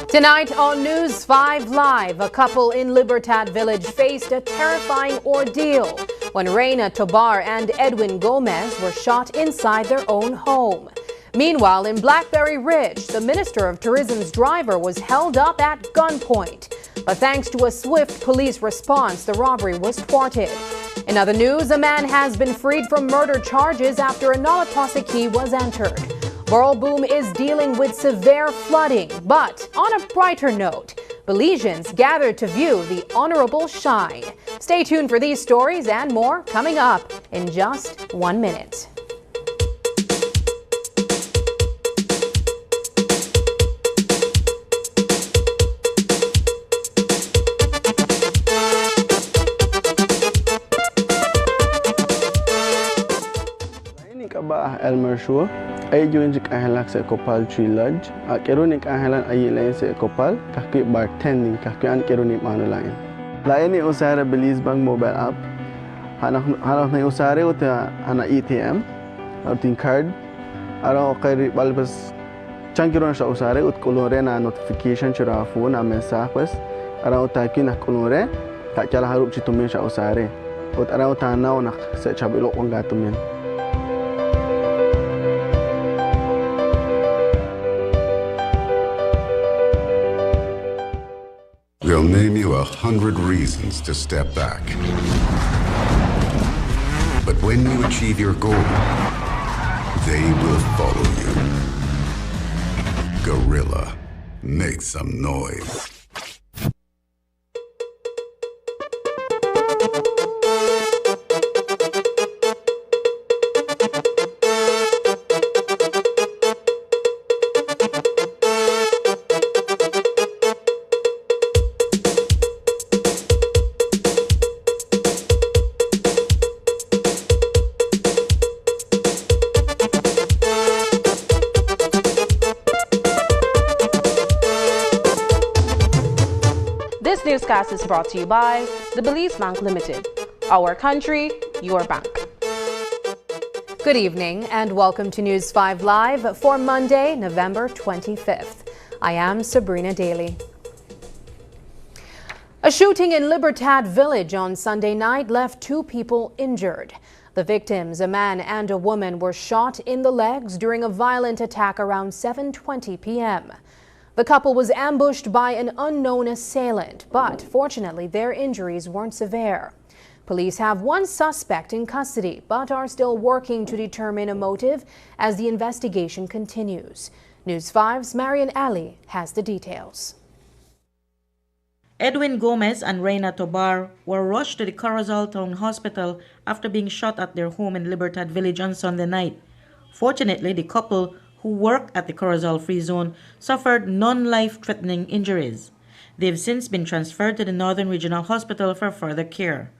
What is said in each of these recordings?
Tonight on News 5 Live, a couple in Libertad Village faced a terrifying ordeal when Reyna Tobar and Edwin Gomez were shot inside their own home. Meanwhile, in Blackberry Ridge, the Minister of Tourism's driver was held up at gunpoint. But thanks to a swift police response, the robbery was thwarted. In other news, a man has been freed from murder charges after a Nalaposa key was entered. Borrolboom is dealing with severe flooding, but on a brighter note, Belizeans gathered to view the honorable shine. Stay tuned for these stories and more coming up in just 1 minute. Elmer Shua, ay juin jik ahelak sa Ekopal Tree Lodge, kerunik ahelan ay lain sa Ekopal, kahki bartending kahki an kerunik mano lain. Lain ni usara Belize Bank mobile app, hanak na usare uta ana ATM, utin card, araw kay balbas changkiro na sa usare ut kulore na notification chira phone na mensajes, araw uta kin na kulore, kakala harup chitumin sa usare, ut araw tanaw na sa chabilo kong gatumin. They'll name you 100 reasons to step back. But when you achieve your goal, they will follow you. Gorilla, make some noise. This newscast is brought to you by the Belize Bank Limited. Our country, your bank. Good evening and welcome to News 5 Live for Monday, November 25th. I am Sabrina Daly. A shooting in Libertad Village on Sunday night left 2 people injured. The victims, a man and a woman, were shot in the legs during a violent attack around 7:20 p.m. The couple was ambushed by an unknown assailant, but fortunately their injuries weren't severe. Police have 1 suspect in custody, but are still working to determine a motive as the investigation continues. News 5's Marian Ali has the details. Edwin Gomez and Reyna Tobar were rushed to the Corozal Town Hospital after being shot at their home in Libertad Village on Sunday night. Fortunately, the couple, who work at the Corozal Free Zone, suffered non-life-threatening injuries. They've since been transferred to the Northern Regional Hospital for further care.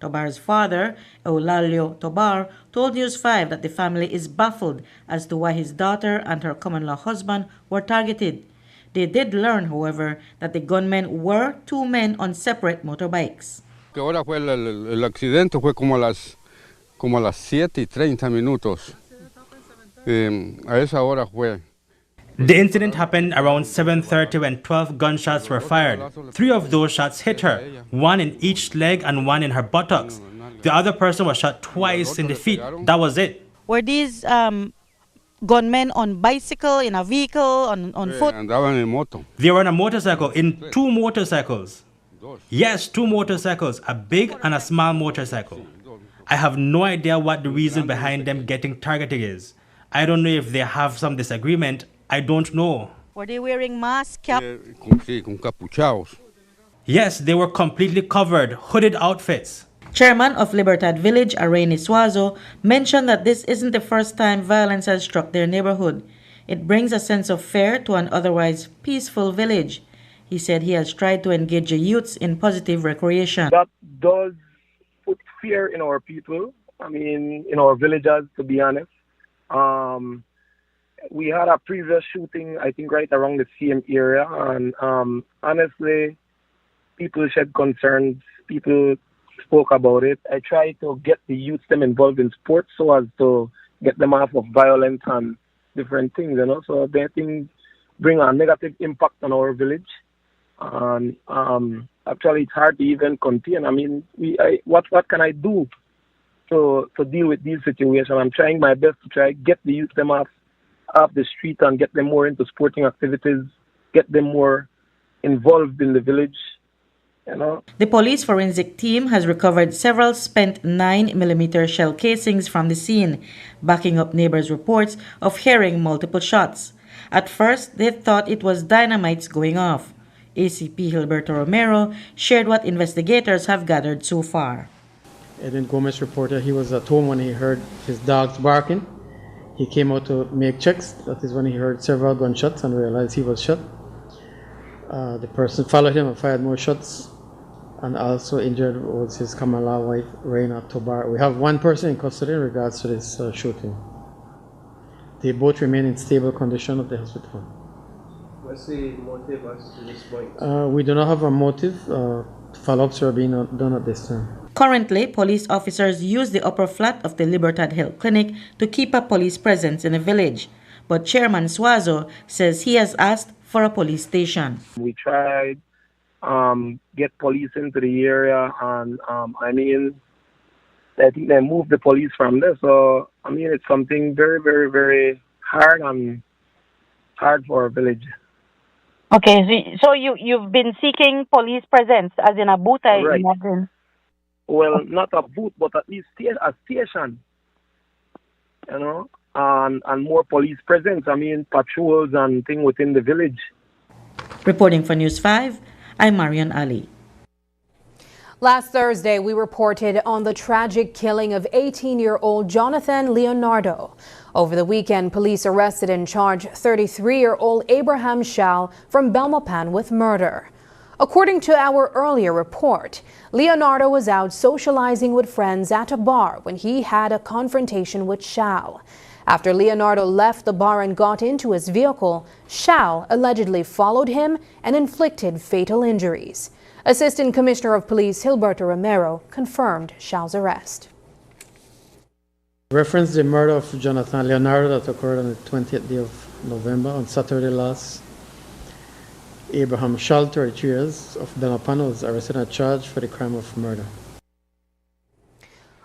Tobar's father, Eulalio Tobar, told News 5 that the family is baffled as to why his daughter and her common-law husband were targeted. They did learn, however, that the gunmen were 2 men on separate motorbikes. Que ahora fue el accidente fue como a las 7:30. A esa hora fue. The incident happened around 7:30 when 12 gunshots were fired. 3 of those shots hit her, one in each leg and one in her buttocks. The other person was shot twice in the feet. That was it. Were these gunmen on bicycle, in a vehicle, on foot? Andaban en moto. They were on a motorcycle, in 2 motorcycles. Yes, 2 motorcycles, a big and a small motorcycle. I have no idea what the reason behind them getting targeted is. I don't know if they have some disagreement. I don't know. Were they wearing masks, cap? Sí, con capuchados. Yes, they were completely covered, hooded outfits. Chairman of Libertad Village, Araini Swazo, mentioned that this isn't the first time violence has struck their neighborhood. It brings a sense of fear to an otherwise peaceful village. He said he has tried to engage the youths in positive recreation. That does put fear in our people, in our villagers, to be honest. We had a previous shooting, I think, right around the same area, and honestly, people shed concerns, people spoke about it. I tried to get the youth them involved in sports so as to get them off of violence and different things, so they think bring a negative impact on our village. And actually, it's hard to even contain. What can I do to deal with these situations? I'm trying my best to try get the youth them off the street and get them more into sporting activities, get them more involved in the village. The police forensic team has recovered several spent 9mm shell casings from the scene, backing up neighbors' reports of hearing multiple shots. At first, they thought it was dynamites going off. ACP Gilberto Romero shared what investigators have gathered so far. Edwin Gomez reported he was at home when he heard his dogs barking. He came out to make checks. That is when he heard several gunshots and realized he was shot. The person followed him and fired more shots, and also injured was his Kamala wife, Reina Tobar. We have one person in custody in regards to this shooting. They both remain in stable condition at the hospital. What's the motive as to this point? We do not have a motive. Follow-ups are being done at this time. Currently, police officers use the upper flat of the Libertad Health Clinic to keep a police presence in the village. But Chairman Swazo says he has asked for a police station. We tried get police into the area, and I think they moved the police from there. So it's something very, very, very hard for our village. Okay, so you've been seeking police presence, as in a booth, I imagine. Well, not a booth, but at least a station, and more police presence. Patrols and things within the village. Reporting for News 5, I'm Marian Ali. Last Thursday, we reported on the tragic killing of 18-year-old Jonathan Leonardo. Over the weekend, police arrested and charged 33-year-old Abraham Shal from Belmopan with murder. According to our earlier report, Leonardo was out socializing with friends at a bar when he had a confrontation with Shal. After Leonardo left the bar and got into his vehicle, Shal allegedly followed him and inflicted fatal injuries. Assistant Commissioner of Police Gilberto Romero confirmed Shal's arrest. Reference the murder of Jonathan Leonardo that occurred on the 20th day of November, on Saturday last. Abraham Shal, 33 years, of Belmopan, was arrested and charged for the crime of murder.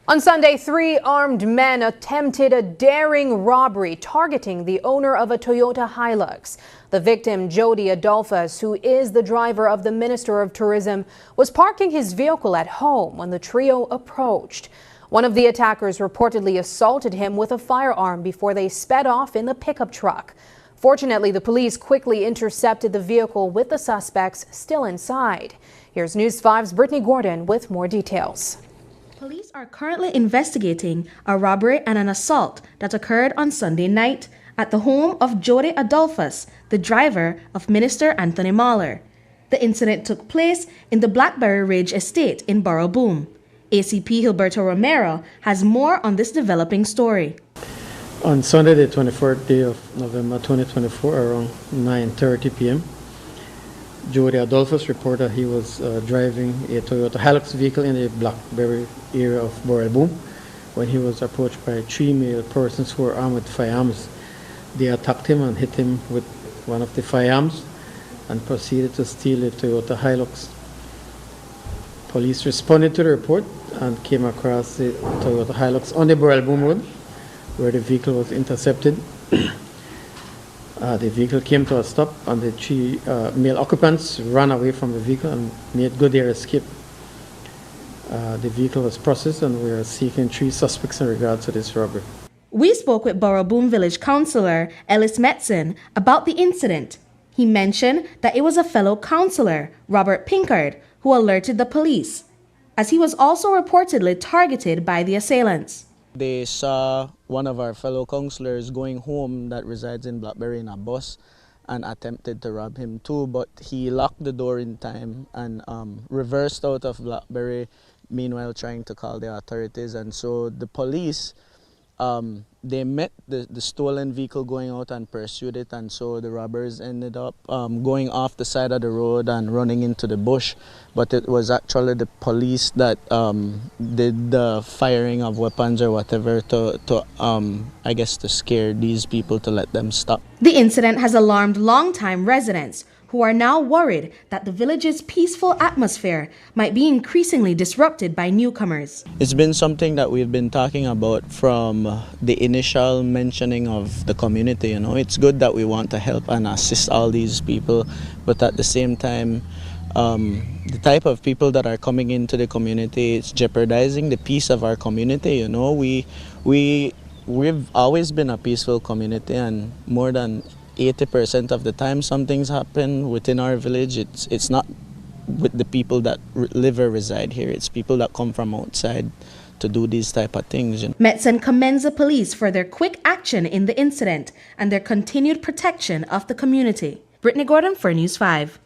On Sunday, 3 armed men attempted a daring robbery targeting the owner of a Toyota Hilux. The victim, Jody Adolphus, who is the driver of the Minister of Tourism, was parking his vehicle at home when the trio approached. One of the attackers reportedly assaulted him with a firearm before they sped off in the pickup truck. Fortunately, the police quickly intercepted the vehicle with the suspects still inside. Here's News 5's Brittany Gordon with more details. Police are currently investigating a robbery and an assault that occurred on Sunday night at the home of Jody Adolphus, the driver of Minister Anthony Mahler. The incident took place in the Blackberry Ridge estate in Borough-Boom. ACP Gilberto Romero has more on this developing story. On Sunday, the 24th day of November 2024, around 9:30 p.m., Jody Adolphus reported he was driving a Toyota Hilux vehicle in the Blackberry area of Borrelboom when he was approached by 3 male persons who were armed with firearms. They attacked him and hit him with one of the firearms and proceeded to steal a Toyota Hilux. Police responded to the report and came across the Toyota Hilux on the Borrelboom Road where the vehicle was intercepted. The vehicle came to a stop and the 3 male occupants ran away from the vehicle and made good their escape. The vehicle was processed and we are seeking 3 suspects in regards to this robbery. We spoke with Borrelboom Village Councillor Ellis Metzen about the incident. He mentioned that it was a fellow councillor, Robert Pinkard, who alerted the police, as he was also reportedly targeted by the assailants. They saw one of our fellow councillors going home that resides in Blackberry in a bus and attempted to rob him too, but he locked the door in time and reversed out of Blackberry, meanwhile trying to call the authorities. And so the police, they met the stolen vehicle going out and pursued it, and so the robbers ended up going off the side of the road and running into the bush. But it was actually the police that did the firing of weapons or whatever to I guess to scare these people to let them stop. The incident has alarmed longtime residents who are now worried that the village's peaceful atmosphere might be increasingly disrupted by newcomers. It's been something that we've been talking about from the initial mentioning of the community. You know, it's good that we want to help and assist all these people, but at the same time, the type of people that are coming into the community, it's jeopardizing the peace of our community. You know, we've always been a peaceful community, and more than 80% of the time some things happen within our village. It's not with the people that live or reside here. It's people that come from outside to do these type of things. You know. Metzen commends the police for their quick action in the incident and their continued protection of the community. Brittany Gordon for News 5.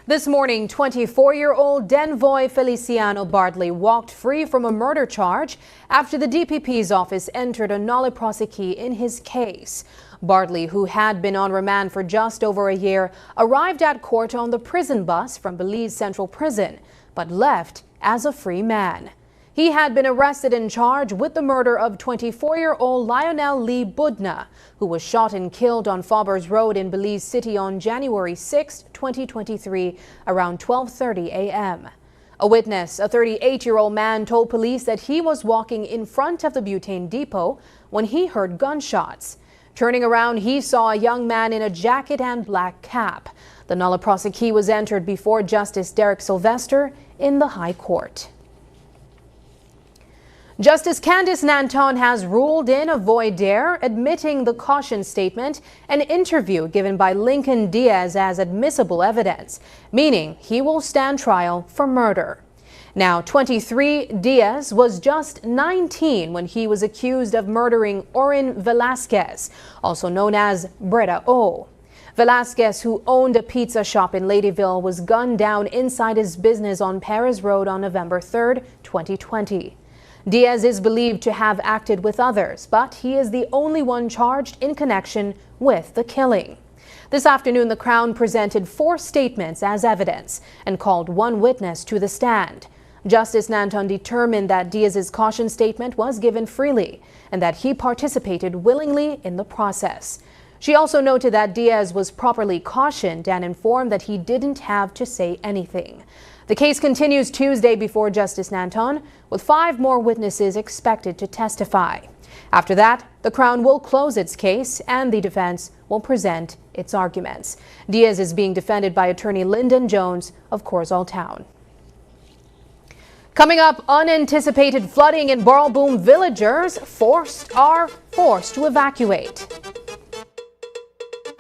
This morning, 24-year-old Denvoy Feliciano Bartley walked free from a murder charge after the DPP's office entered a nolle prosequi in his case. Bartley, who had been on remand for just over a year, arrived at court on the prison bus from Belize Central Prison, but left as a free man. He had been arrested and charged with the murder of 24-year-old Lionel Lee Budna, who was shot and killed on Faubers Road in Belize City on January 6, 2023, around 12:30 a.m. A witness, a 38-year-old man, told police that he was walking in front of the butane depot when he heard gunshots. Turning around, he saw a young man in a jacket and black cap. The nolle prosequi was entered before Justice Derek Sylvester in the High Court. Justice Candice Nanton has ruled in a voir dire, admitting the caution statement and interview given by Lincoln Diaz as admissible evidence, meaning he will stand trial for murder. Now 23, Diaz was just 19 when he was accused of murdering Orin Velasquez, also known as Breda O. Velasquez, who owned a pizza shop in Ladyville, was gunned down inside his business on Paris Road on November 3, 2020. Diaz is believed to have acted with others, but he is the only one charged in connection with the killing. This afternoon, the Crown presented 4 statements as evidence and called 1 witness to the stand. Justice Nanton determined that Diaz's caution statement was given freely and that he participated willingly in the process. She also noted that Diaz was properly cautioned and informed that he didn't have to say anything. The case continues Tuesday before Justice Nanton, with 5 more witnesses expected to testify. After that, the Crown will close its case and the defense will present its arguments. Diaz is being defended by attorney Lyndon Jones of Corzall Town. Coming up, unanticipated flooding in Borrelboom. Villagers are forced to evacuate.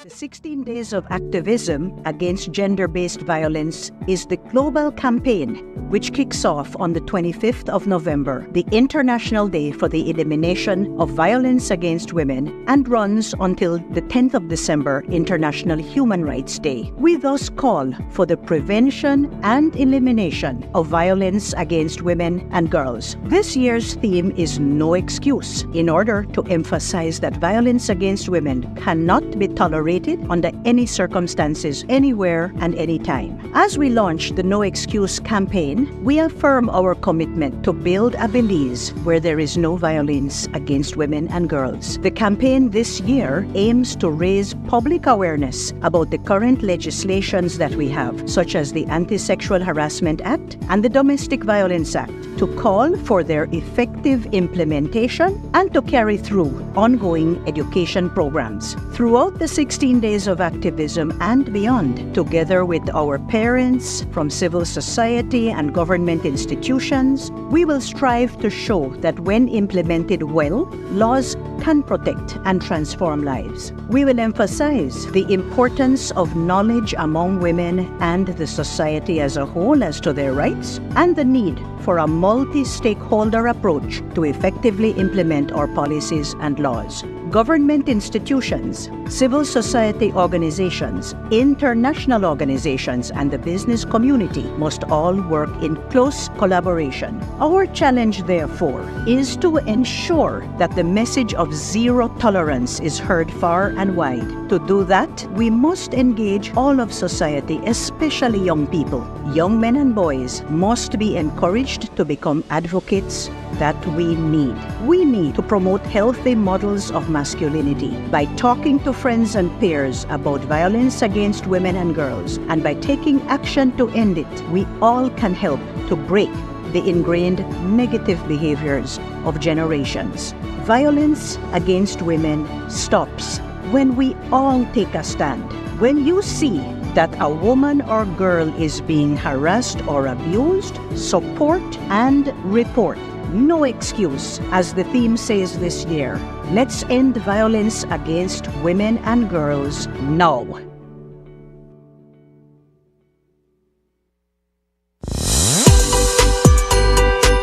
The 16 Days of Activism Against Gender-Based Violence is the global campaign which kicks off on the 25th of November, the International Day for the Elimination of Violence Against Women, and runs until the 10th of December, International Human Rights Day. We thus call for the prevention and elimination of violence against women and girls. This year's theme is No Excuse, in order to emphasize that violence against women cannot be tolerated tolerated under any circumstances, anywhere and anytime. As we launch the No Excuse campaign, we affirm our commitment to build a Belize where there is no violence against women and girls. The campaign this year aims to raise public awareness about the current legislations that we have, such as the Anti-Sexual Harassment Act and the Domestic Violence Act, to call for their effective implementation and to carry through ongoing education programs. Throughout the 16 days of activism and beyond, together with our parents from civil society and government institutions, we will strive to show that when implemented well, laws can protect and transform lives. We will emphasize the importance of knowledge among women and the society as a whole as to their rights and the need for a multi-stakeholder approach to effectively implement our policies and laws. Government institutions, civil society organizations, international organizations, and the business community must all work in close collaboration. Our challenge, therefore, is to ensure that the message of zero tolerance is heard far and wide. To do that, we must engage all of society, especially young people. Young men and boys must be encouraged to become advocates that we need. We need to promote healthy models of masculinity by talking to friends and peers about violence against women and girls, and by taking action to end it. We all can help to break the ingrained negative behaviors of generations. Violence against women stops when we all take a stand. When you see that a woman or girl is being harassed or abused, support and report. No excuse, as the theme says this year. Let's end violence against women and girls now.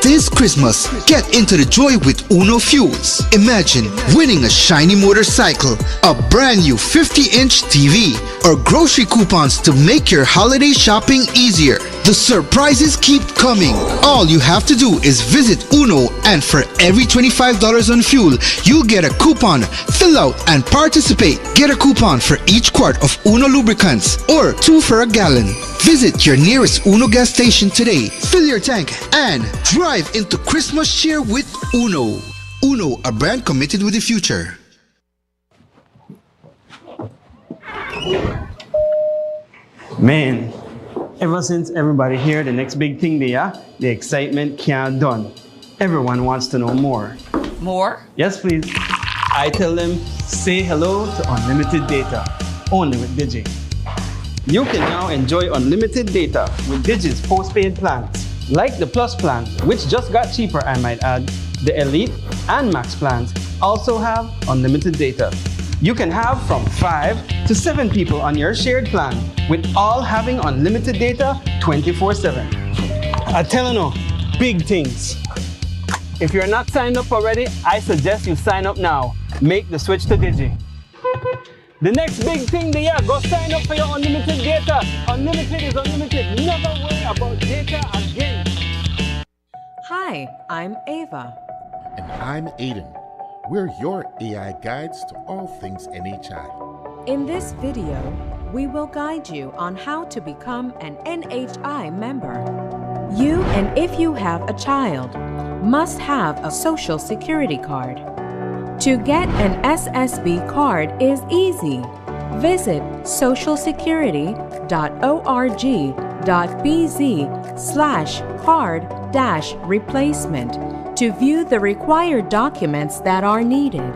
This Christmas, get into the joy with Uno Fuels. Imagine winning a shiny motorcycle, a brand new 50-inch TV, or grocery coupons to make your holiday shopping easier. The surprises keep coming. All you have to do is visit Uno, and for every $25 on fuel, you get a coupon. Fill out and participate. Get a coupon for each quart of Uno lubricants or 2 for a gallon. Visit your nearest Uno gas station today. Fill your tank and drive into Christmas cheer with Uno. Uno, a brand committed with the future. Man, ever since everybody here, the next big thing there, the excitement can't done. Everyone wants to know more. More? Yes, please. I tell them, say hello to unlimited data, only with Digi. You can now enjoy unlimited data with Digi's postpaid plans, like the Plus plan, which just got cheaper, I might add. The Elite and Max plans also have unlimited data. You can have from 5 to 7 people on your shared plan, with all having unlimited data 24/7. I tell you, big things. If you're not signed up already, I suggest you sign up now. Make the switch to Digi. The next big thing there, go sign up for your unlimited data. Unlimited is unlimited. Never worry about data again. Hi, I'm Ava. And I'm Aiden. We're your AI guides to all things NHI. In this video, we will guide you on how to become an NHI member. You, and if you have a child, must have a Social Security card. To get an SSB card is easy. Visit socialsecurity.org.bz/card-replacement to view the required documents that are needed.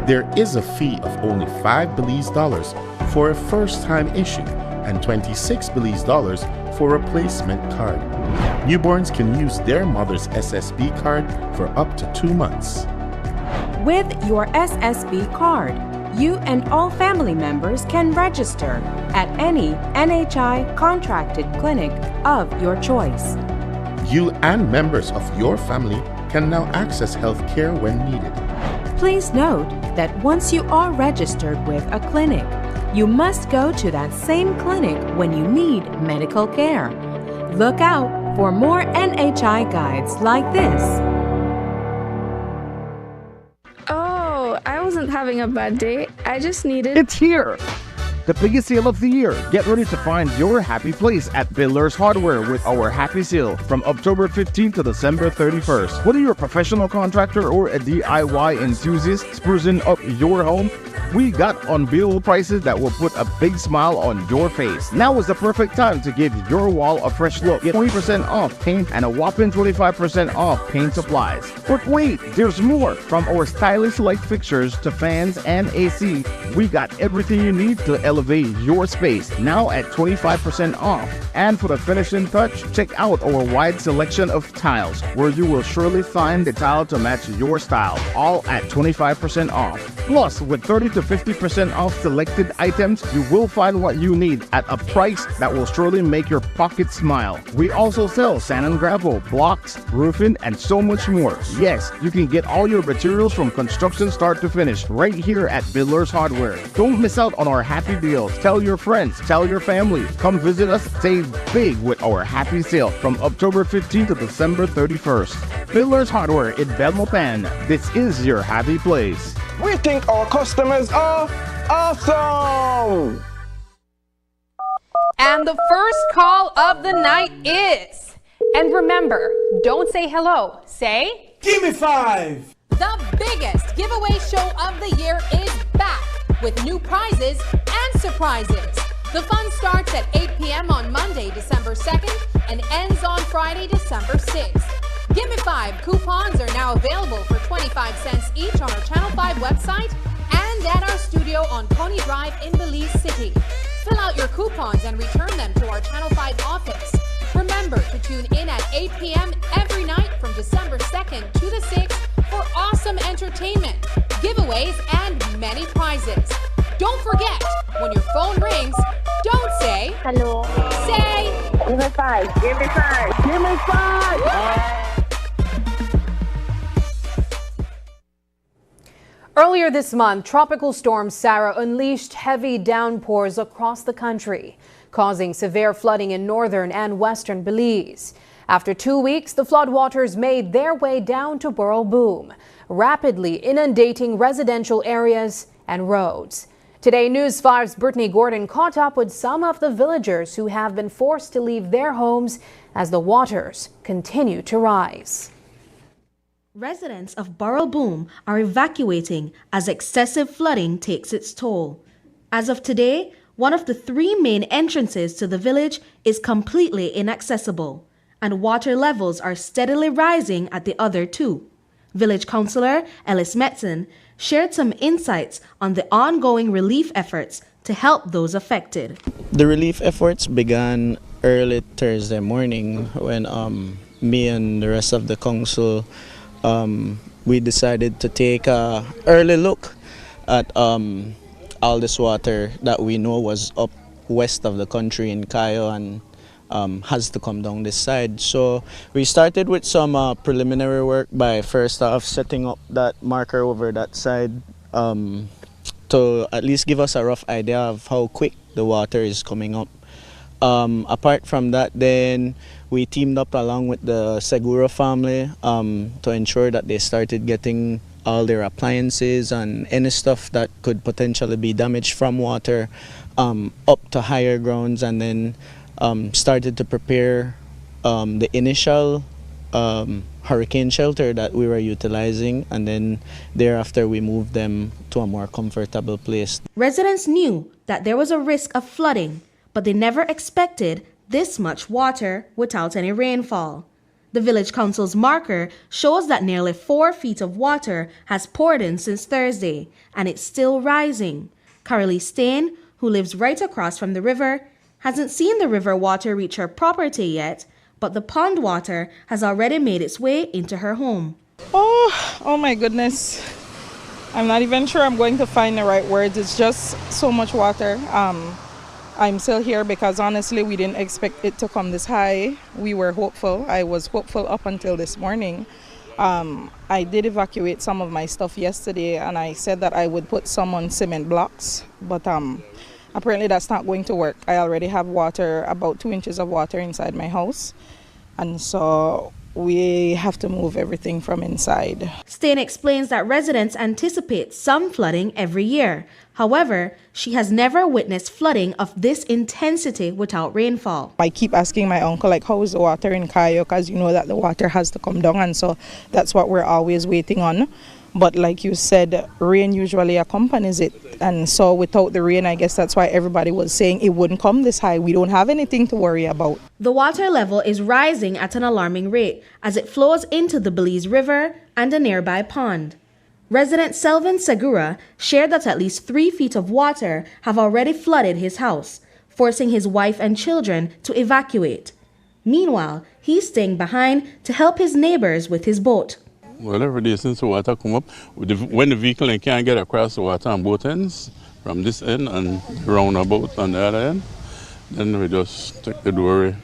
There is a fee of only $5 Belize for a first-time issue and $26 Belize for a replacement card. Newborns can use their mother's SSB card for up to 2 months. With your SSB card, you and all family members can register at any NHI contracted clinic of your choice. You and members of your family can now access health care when needed. Please note that once you are registered with a clinic, you must go to that same clinic when you need medical care. Look out for more NHI guides like this. Oh, I wasn't having a bad day. I just needed... It's here! the biggest sale of the year. Get ready to find your happy place at Builders Hardware with our happy sale from October 15th to December 31st. Whether you're a professional contractor or a DIY enthusiast sprucing up your home, we got unbeatable prices that will put a big smile on your face. Now is the perfect time to give your wall a fresh look. Get 20% off paint and a whopping 25% off paint supplies. But wait, there's more. From our stylish light fixtures to fans and AC, we got everything you need to elevate your space. Now at 25% off. And for the finishing touch, check out our wide selection of tiles, where you will surely find the tile to match your style, all at 25% off. Plus, with 30 to 50% off selected items, you will find what you need at a price that will surely make your pocket smile. We also sell sand and gravel, blocks, roofing, and so much more. Yes, you can get all your materials from construction start to finish right here at Builders Hardware. Don't miss out on our happy deals. Tell your friends, tell your family. Come visit us, save big with our happy sale from October 15th to December 31st. Builders Hardware in Belmopan. This is your happy place. We think our customers are awesome! And the first call of the night is... And remember, don't say hello. Say... Give me 5! The biggest giveaway show of the year is back with new prizes and surprises. The fun starts at 8 p.m. on Monday, December 2nd and ends on Friday, December 6th. Give Me 5 coupons are now available for 25 cents each on our Channel 5 website and at our studio on Pony Drive in Belize City. Fill out your coupons and return them to our Channel 5 office. Remember to tune in at 8 p.m. every night from December 2nd to the 6th for awesome entertainment, giveaways, and many prizes. Don't forget, when your phone rings, don't say hello. Say give me 5. Give me 5. Give me 5. Earlier this month, Tropical Storm Sarah unleashed heavy downpours across the country, causing severe flooding in northern and western Belize. After 2 weeks, the floodwaters made their way down to Burrell Boom, rapidly inundating residential areas and roads. Today, News 5's Brittany Gordon caught up with some of the villagers who have been forced to leave their homes as the waters continue to rise. Residents of Burrell Boom are evacuating as excessive flooding takes its toll. As of today, one of the 3 main entrances to the village is completely inaccessible, and water levels are steadily rising at the other 2. Village Councillor Ellis Metzen shared some insights on the ongoing relief efforts to help those affected. The relief efforts began early Thursday morning when me and the rest of the council we decided to take an early look at all this water that we know was up west of the country in Cayo and has to come down this side. So we started with some preliminary work by first off setting up that marker over that side to at least give us a rough idea of how quick the water is coming up. Apart from that, then we teamed up along with the Segura family to ensure that they started getting all their appliances and any stuff that could potentially be damaged from water up to higher grounds, and then started to prepare the initial hurricane shelter that we were utilizing, and then thereafter we moved them to a more comfortable place. Residents knew that there was a risk of flooding, but they never expected this much water without any rainfall. The village council's marker shows that nearly 4 feet of water has poured in since Thursday, and it's still rising. Carolee Stain, who lives right across from the river, hasn't seen the river water reach her property yet, but the pond water has already made its way into her home. Oh my goodness. I'm not even sure I'm going to find the right words. It's just so much water. I'm still here because honestly we didn't expect it to come this high. We were hopeful. I was hopeful up until this morning. I did evacuate some of my stuff yesterday, and I said that I would put some on cement blocks, but apparently that's not going to work. I already have water, about 2 inches of water inside my house, and so we have to move everything from inside. Stain explains that residents anticipate some flooding every year. However, she has never witnessed flooding of this intensity without rainfall. I keep asking my uncle, like, how is the water in Cayo? Because you know that the water has to come down, and so that's what we're always waiting on. But like you said, rain usually accompanies it. And so without the rain, I guess that's why everybody was saying it wouldn't come this high. We don't have anything to worry about. The water level is rising at an alarming rate as it flows into the Belize River and a nearby pond. Resident Selvin Segura shared that at least 3 feet of water have already flooded his house, forcing his wife and children to evacuate. Meanwhile, he's staying behind to help his neighbors with his boat. Well, every day since the water come up, when the vehicle can't get across the water on both ends, from this end and roundabout on the other end, then we just take the dory.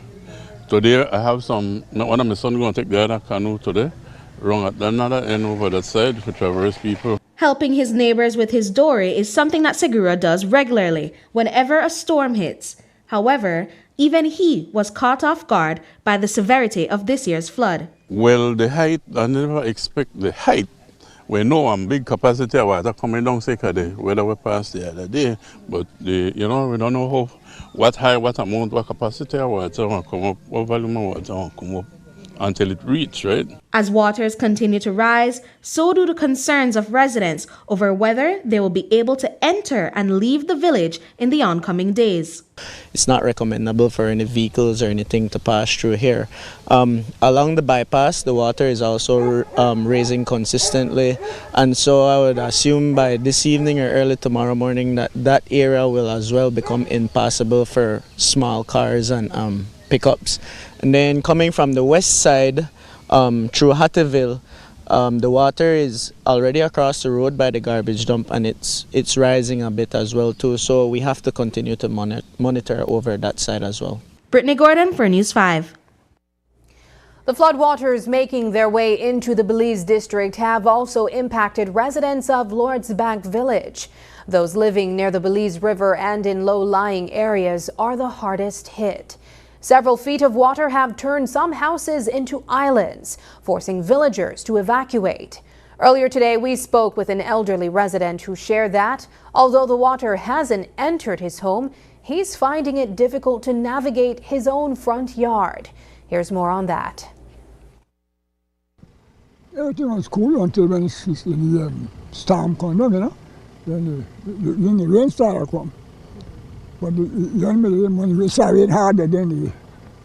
Today I have one of my sons going to take the other canoe today, round at another end over that side to traverse people. Helping his neighbors with his dory is something that Segura does regularly whenever a storm hits. However, even he was caught off guard by the severity of this year's flood. Well, the height, I never expect the height. We know I'm big capacity of water coming down, say, because the weather we passed the other day. But, we don't know what amount, what capacity of water will come up, what volume of water will come up until it reaches, right? As waters continue to rise, so do the concerns of residents over whether they will be able to enter and leave the village in the oncoming days. It's not recommendable for any vehicles or anything to pass through here. Along the bypass, the water is also rising consistently, and so I would assume by this evening or early tomorrow morning that area will as well become impassable for small cars and pickups. And then coming from the west side through Hattieville, the water is already across the road by the garbage dump, and it's rising a bit as well too. So we have to continue to monitor over that side as well. Brittany Gordon for News 5. The floodwaters making their way into the Belize district have also impacted residents of Lords Bank Village. Those living near the Belize River and in low-lying areas are the hardest hit. Several feet of water have turned some houses into islands, forcing villagers to evacuate. Earlier today, we spoke with an elderly resident who shared that, although the water hasn't entered his home, he's finding it difficult to navigate his own front yard. Here's more on that. Everything was cool until when the storm came down, Then the rain started to come. But when we started rain harder, then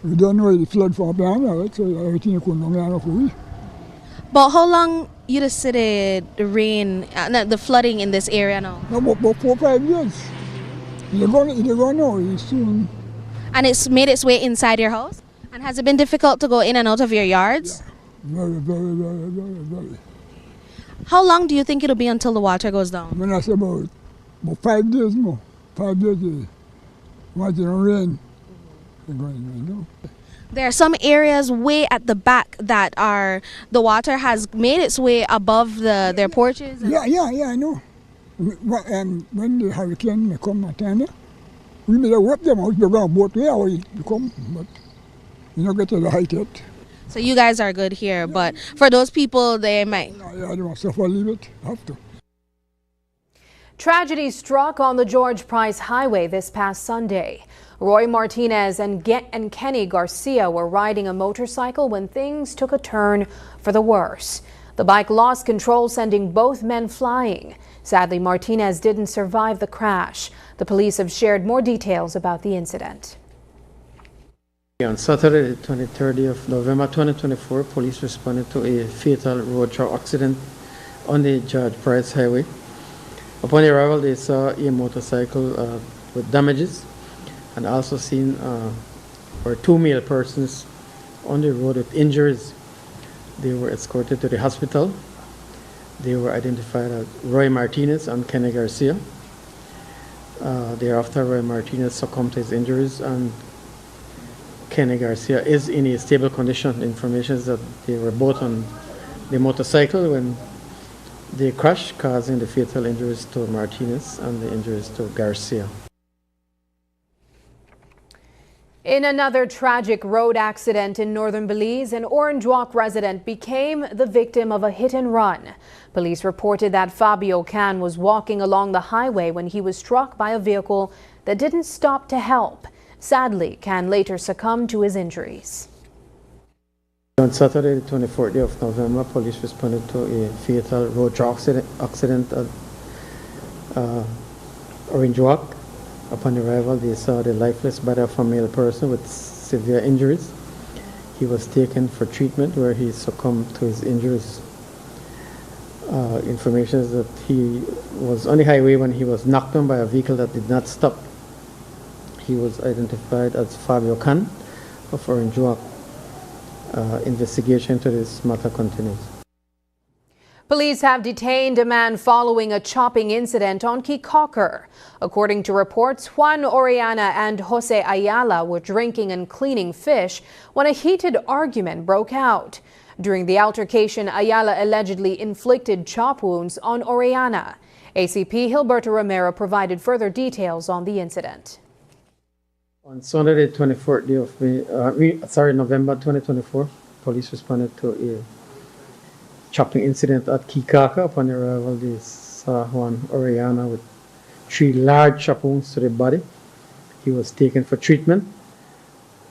we don't know the flood from behind, right? So everything couldn't run enough for we. But how long you just see the rain, the flooding in this area now? No, about 4 or 5 years. You're going now, soon. And it's made its way inside your house? And has it been difficult to go in and out of your yards? Yeah. Very. How long do you think it'll be until the water goes down? When I say about 5 days more. 5 days, once it rain, it's going to rain. There are some areas way at the back that the water has made its way above their porches. Yeah, I know. When the hurricane may come at time, we may whip them out, they're going to boat where we come, but you don't get to the height yet. So you guys are good here, but for those people, they might. Yeah, they must suffer a little bit, have to. Tragedy struck on the George Price Highway this past Sunday. Roy Martinez and Kenny Garcia were riding a motorcycle when things took a turn for the worse. The bike lost control, sending both men flying. Sadly, Martinez didn't survive the crash. The police have shared more details about the incident. On Saturday, the 23rd of November 2024, police responded to a fatal road traffic accident on the George Price Highway. Upon arrival, they saw a motorcycle with damages and also seen two male persons on the road with injuries. They were escorted to the hospital. They were identified as Roy Martinez and Kenny Garcia. Thereafter, Roy Martinez succumbed to his injuries, and Kenny Garcia is in a stable condition. The information is that they were both on the motorcycle when they crashed, causing the fatal injuries to Martinez and the injuries to Garcia. In another tragic road accident in northern Belize, an Orange Walk resident became the victim of a hit and run. Police reported that Fabio Can was walking along the highway when he was struck by a vehicle that didn't stop to help. Sadly, Can later succumbed to his injuries. On Saturday, the 24th day of November, police responded to a fatal road accident at Orange Walk. Upon arrival, they saw the lifeless body of a male person with severe injuries. He was taken for treatment where he succumbed to his injuries. Information is that he was on the highway when he was knocked down by a vehicle that did not stop. He was identified as Fabio Can of Orange Walk. Investigation to this matter continues. Police have detained a man following a chopping incident on Kikaker. According to reports, Juan Oriana and Jose Ayala were drinking and cleaning fish when a heated argument broke out. During the altercation, Ayala allegedly inflicted chop wounds on Oriana. ACP Gilberto Romero provided further details on the incident. On Sunday, the 24th day of November 2024, police responded to a chopping incident at Kikaker. Upon arrival, they saw Juan Oriana with 3 large chop wounds to the body. He was taken for treatment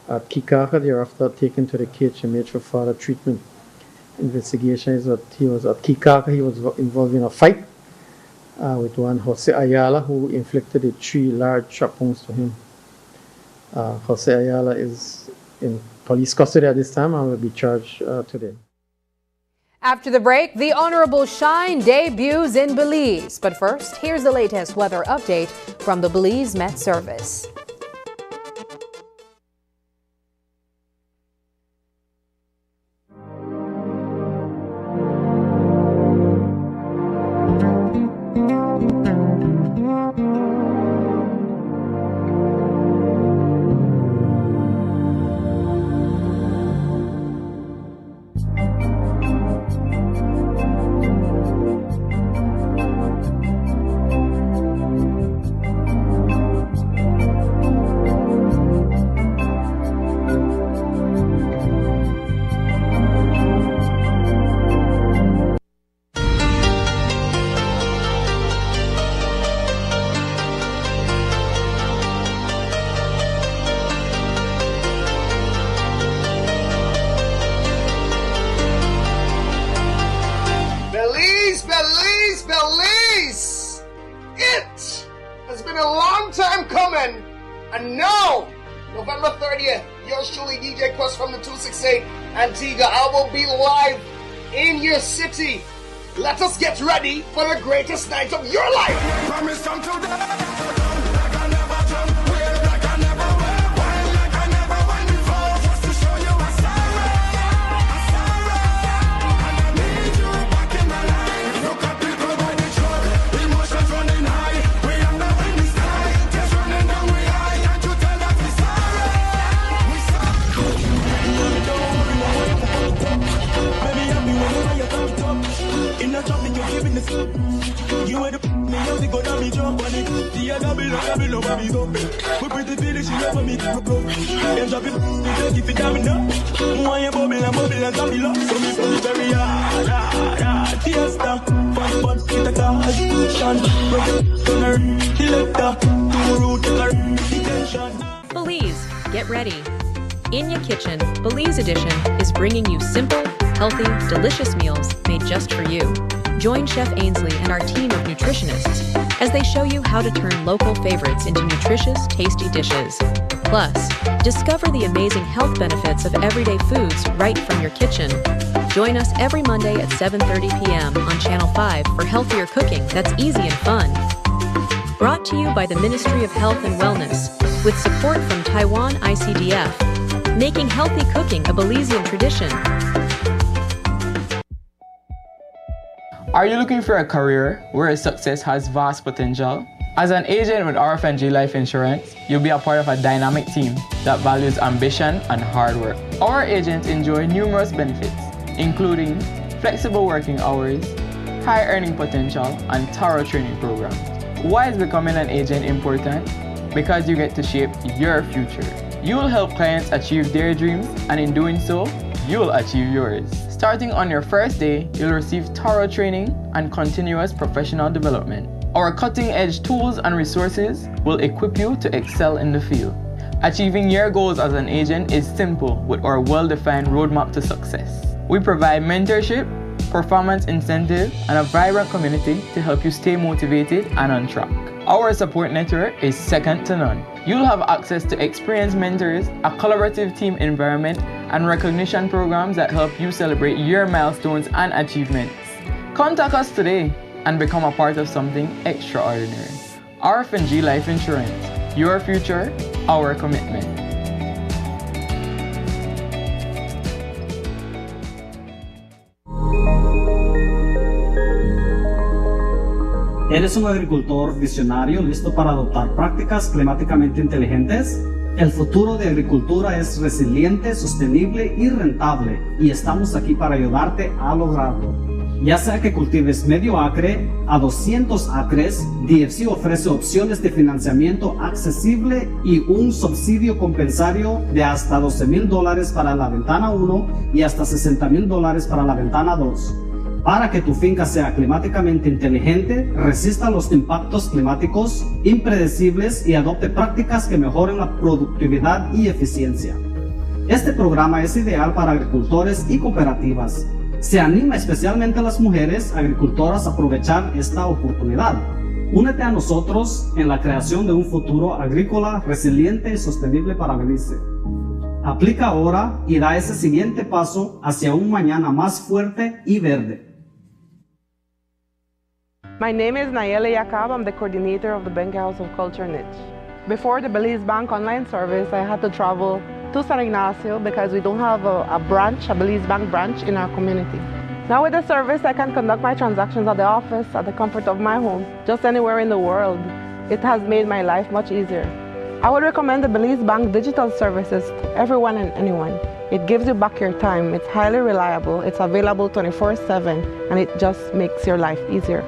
at Kikaker. Thereafter taken to the KHMH for further treatment. Investigation is that he was at Kikaker. He was involved in a fight with one Jose Ayala, who inflicted the 3 large chop wounds to him. Jose Ayala is in police custody at this time and will be charged today. After the break, the Honorable Shine debuts in Belize. But first, here's the latest weather update from the Belize Met Service. Belize! It has been a long time coming, and now, November 30th, yours truly, DJ Quest from the 268 Antigua. I will be live in your city. Let us get ready for the greatest night of your life. Promise come today. You are the music gonna be drunk on it. The other bill over me go. We pretty feeling she never me go. And drop it, you keep it down enough. Why you bubble and zombie love. So me so very hard. Fiesta, fun, hit the car, Sean, turner, selector, to root, detention. Belize, get ready. In Your Kitchen, Belize Edition is bringing you simple, healthy, delicious meals made just for you. Join Chef Ainsley and our team of nutritionists as they show you how to turn local favorites into nutritious, tasty dishes. Plus, discover the amazing health benefits of everyday foods right from your kitchen. Join us every Monday at 7:30 p.m. on Channel 5 for healthier cooking that's easy and fun. Brought to you by the Ministry of Health and Wellness with support from Taiwan ICDF, making healthy cooking a Belizean tradition. Are you looking for a career where success has vast potential? As an agent with RFNG Life Insurance, you'll be a part of a dynamic team that values ambition and hard work. Our agents enjoy numerous benefits, including flexible working hours, high earning potential, and thorough training programs. Why is becoming an agent important? Because you get to shape your future. You will help clients achieve their dreams, and in doing so, you will achieve yours. Starting on your first day, you'll receive thorough training and continuous professional development. Our cutting-edge tools and resources will equip you to excel in the field. Achieving your goals as an agent is simple with our well-defined roadmap to success. We provide mentorship, performance incentive, and a vibrant community to help you stay motivated and on track. Our support network is second to none. You'll have access to experienced mentors, a collaborative team environment, and recognition programs that help you celebrate your milestones and achievements. Contact us today and become a part of something extraordinary. RFNG Life Insurance, your future, our commitment. ¿Eres un agricultor visionario listo para adoptar prácticas climáticamente inteligentes? El futuro de agricultura es resiliente, sostenible y rentable, y estamos aquí para ayudarte a lograrlo. Ya sea que cultives medio acre a 200 acres, DFC ofrece opciones de financiamiento accesible y un subsidio compensario de hasta $12,000 para la ventana 1 y hasta $60,000 para la ventana 2. Para que tu finca sea climáticamente inteligente, resista los impactos climáticos impredecibles y adopte prácticas que mejoren la productividad y eficiencia. Este programa es ideal para agricultores y cooperativas. Se anima especialmente a las mujeres agricultoras a aprovechar esta oportunidad. Únete a nosotros en la creación de un futuro agrícola resiliente y sostenible para Belice. Aplica ahora y da ese siguiente paso hacia un mañana más fuerte y verde. My name is Nayeli Yakab. I'm the coordinator of the Benga House of Culture niche. Before the Belize Bank online service, I had to travel to San Ignacio because we don't have a branch, a Belize Bank branch in our community. Now with the service, I can conduct my transactions at the office, at the comfort of my home, just anywhere in the world. It has made my life much easier. I would recommend the Belize Bank digital services to everyone and anyone. It gives you back your time, it's highly reliable, it's available 24/7, and it just makes your life easier.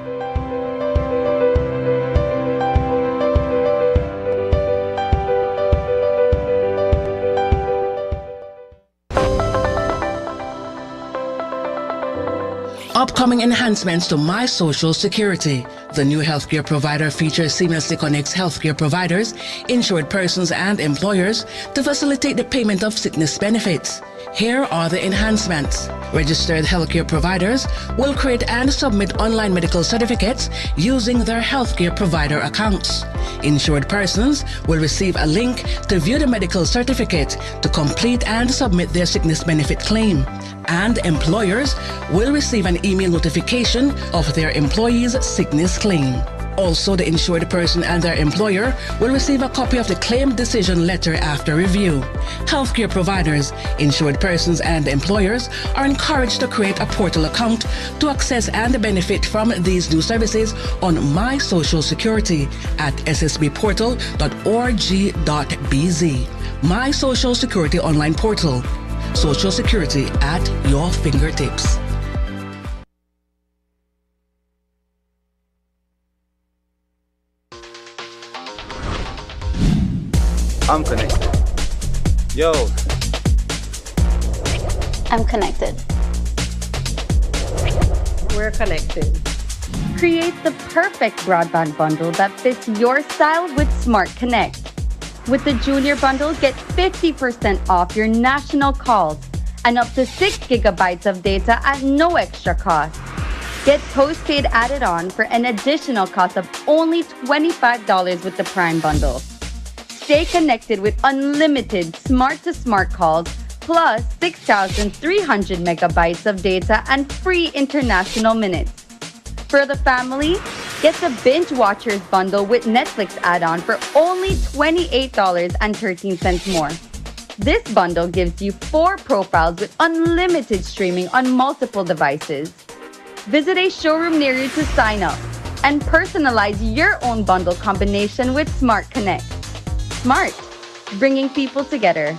Upcoming enhancements to My Social Security. The new healthcare provider feature seamlessly connects healthcare providers, insured persons, and employers to facilitate the payment of sickness benefits. Here are the enhancements. Registered healthcare providers will create and submit online medical certificates using their healthcare provider accounts. Insured persons will receive a link to view the medical certificate to complete and submit their sickness benefit claim. And employers will receive an email notification of their employee's sickness claim. Also, the insured person and their employer will receive a copy of the claim decision letter after review. Healthcare providers, insured persons, and employers are encouraged to create a portal account to access and benefit from these new services on My Social Security at ssbportal.org.bz. My Social Security online portal. Social Security at your fingertips. I'm connected. Yo. I'm connected. We're connected. Create the perfect broadband bundle that fits your style with Smart Connect. With the Junior Bundle, get 50% off your national calls and up to 6 gigabytes of data at no extra cost. Get postpaid added on for an additional cost of only $25 with the Prime Bundle. Stay connected with unlimited smart-to-smart calls plus 6,300 megabytes of data and free international minutes. For the family, get the Binge Watchers bundle with Netflix add-on for only $28.13 more. This bundle gives you 4 profiles with unlimited streaming on multiple devices. Visit a showroom near you to sign up and personalize your own bundle combination with Smart Connect. Smart, bringing people together.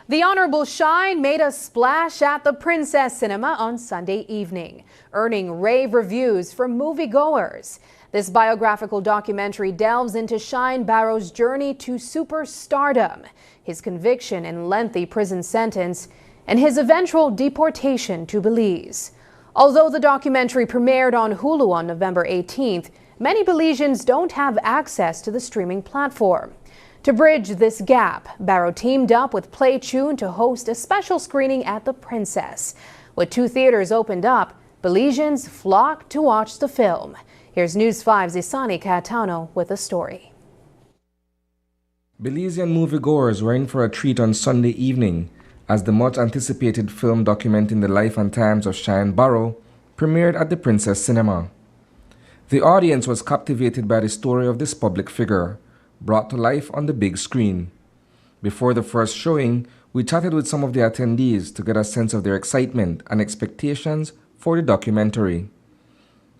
The Honorable Shine made a splash at the Princess Cinema on Sunday evening, earning rave reviews from moviegoers. This biographical documentary delves into Shine Barrow's journey to superstardom, his conviction and lengthy prison sentence, and his eventual deportation to Belize. Although the documentary premiered on Hulu on November 18th, many Belizeans don't have access to the streaming platform. To bridge this gap, Barrow teamed up with PlayTune to host a special screening at the Princess. With 2 theaters opened up, Belizeans flocked to watch the film. Here's News 5's Isani Catano with a story. Belizean moviegoers were in for a treat on Sunday evening as the much-anticipated film documenting the life and times of Shine Barrow premiered at the Princess Cinema. The audience was captivated by the story of this public figure, brought to life on the big screen. Before the first showing, we chatted with some of the attendees to get a sense of their excitement and expectations for the documentary.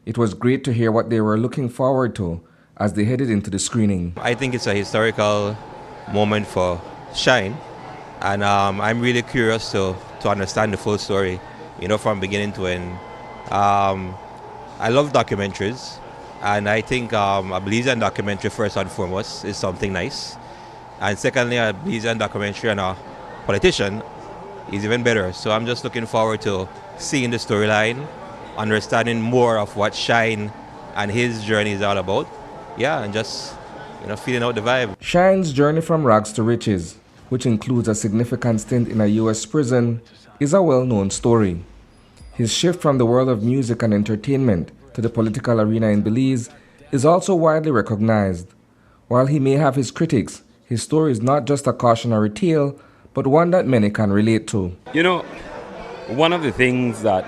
It was great to hear what they were looking forward to as they headed into the screening. I think it's a historical moment for Shine, and I'm really curious to understand the full story, from beginning to end. I love documentaries, and I think a Belizean documentary first and foremost is something nice. And secondly, a Belizean documentary on a politician is even better. So I'm just looking forward to seeing the storyline, understanding more of what Shine and his journey is all about. Yeah, and just, feeling out the vibe. Shine's journey from rags to riches, which includes a significant stint in a U.S. prison, is a well-known story. His shift from the world of music and entertainment to the political arena in Belize is also widely recognized. While he may have his critics, his story is not just a cautionary tale, but one that many can relate to. One of the things that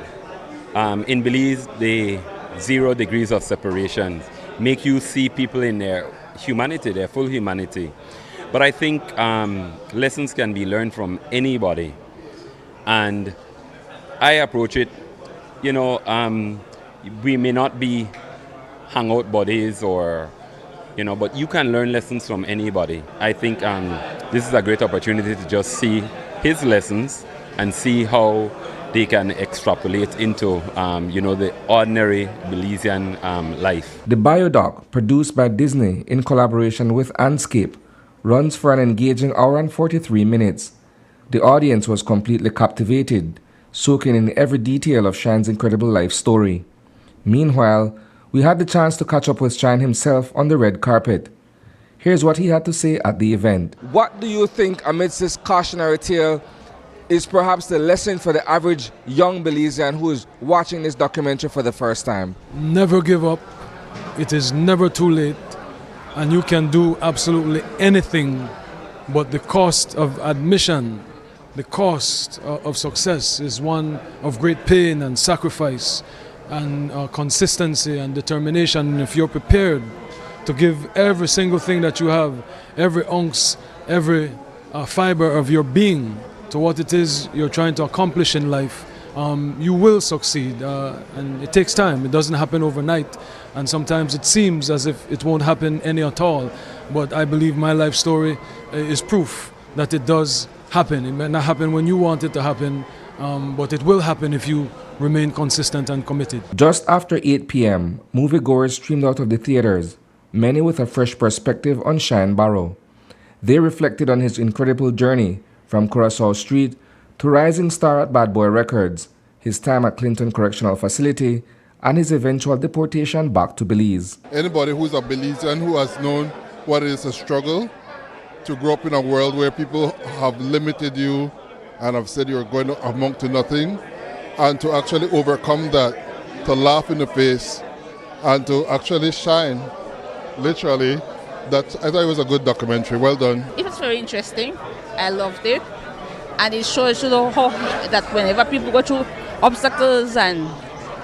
in Belize, the 0 degrees of separation make you see people in their humanity, their full humanity. But I think lessons can be learned from anybody. And I approach it, we may not be hangout buddies but you can learn lessons from anybody. I think this is a great opportunity to just see his lessons and see how they can extrapolate into, the ordinary Belizean life. The biodoc, produced by Disney in collaboration with Anscape, runs for an engaging hour and 43 minutes. The audience was completely captivated, soaking in every detail of Shine's incredible life story. Meanwhile, we had the chance to catch up with Shine himself on the red carpet. Here's what he had to say at the event. What do you think, amidst this cautionary tale, is perhaps the lesson for the average young Belizean who is watching this documentary for the first time? Never give up. It is never too late. And you can do absolutely anything, but the cost of admission, the cost of success is one of great pain and sacrifice and consistency and determination. And if you're prepared to give every single thing that you have, every ounce, every fiber of your being to what it is you're trying to accomplish in life, you will succeed. And it takes time. It doesn't happen overnight. And sometimes it seems as if it won't happen any at all. But I believe my life story is proof that it does happen. It may not happen when you want it to happen, but it will happen if you remain consistent and committed. Just after 8 p.m., moviegoers streamed out of the theaters, many with a fresh perspective on Shine Barrow. They reflected on his incredible journey from Curacao Street to rising star at Bad Boy Records, his time at Clinton Correctional Facility, and his eventual deportation back to Belize. Anybody who's a Belizean who has known what it is a struggle to grow up in a world where people have limited you and have said you're going to amount to nothing, and to actually overcome that, to laugh in the face, and to actually shine, literally, I thought it was a good documentary. Well done. It was very interesting. I loved it. And it shows how that whenever people go through obstacles and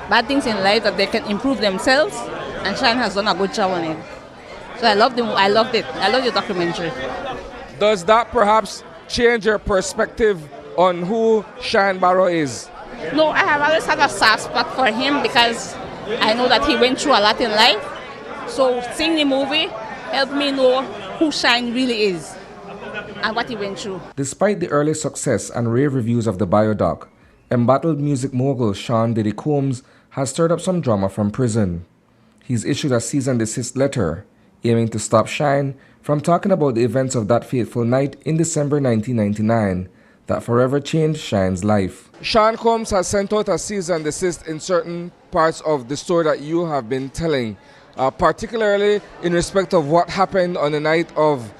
bad things in life, that they can improve themselves. And Shine has done a good job on it. So I loved it. I love the documentary. Does that perhaps change your perspective on who Shine Barrow is? No, I have always had a soft spot for him because I know that he went through a lot in life. So seeing the movie helped me know who Shine really is and what he went through. Despite the early success and rave reviews of the biodoc, embattled music mogul Sean Diddy Combs has stirred up some drama from prison. he's issued a cease and desist letter aiming to stop Shine from talking about the events of that fateful night in December 1999 that forever changed Shine's life. Sean Combs has sent out a cease and desist in certain parts of the story that you have been telling, particularly in respect of what happened on the night of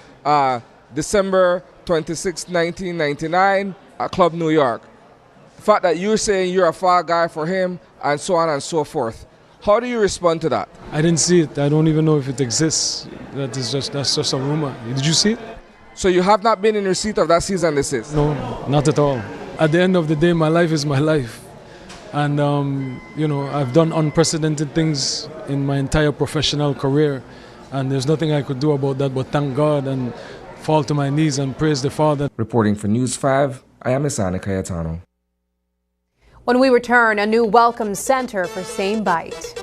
December 26, 1999 at Club New York. The fact that you're saying you're a fall guy for him and so on and so forth. How do you respond to that? I didn't see it. I don't even know if it exists. That's just a rumor. Did you see it? So you have not been in receipt of that cease and desist? No, not at all. At the end of the day, my life is my life. And, I've done unprecedented things in my entire professional career. And there's nothing I could do about that but thank God and fall to my knees and praise the Father. Reporting for News 5, I am Isani Cayetano. When we return, a new welcome center for Same Bite.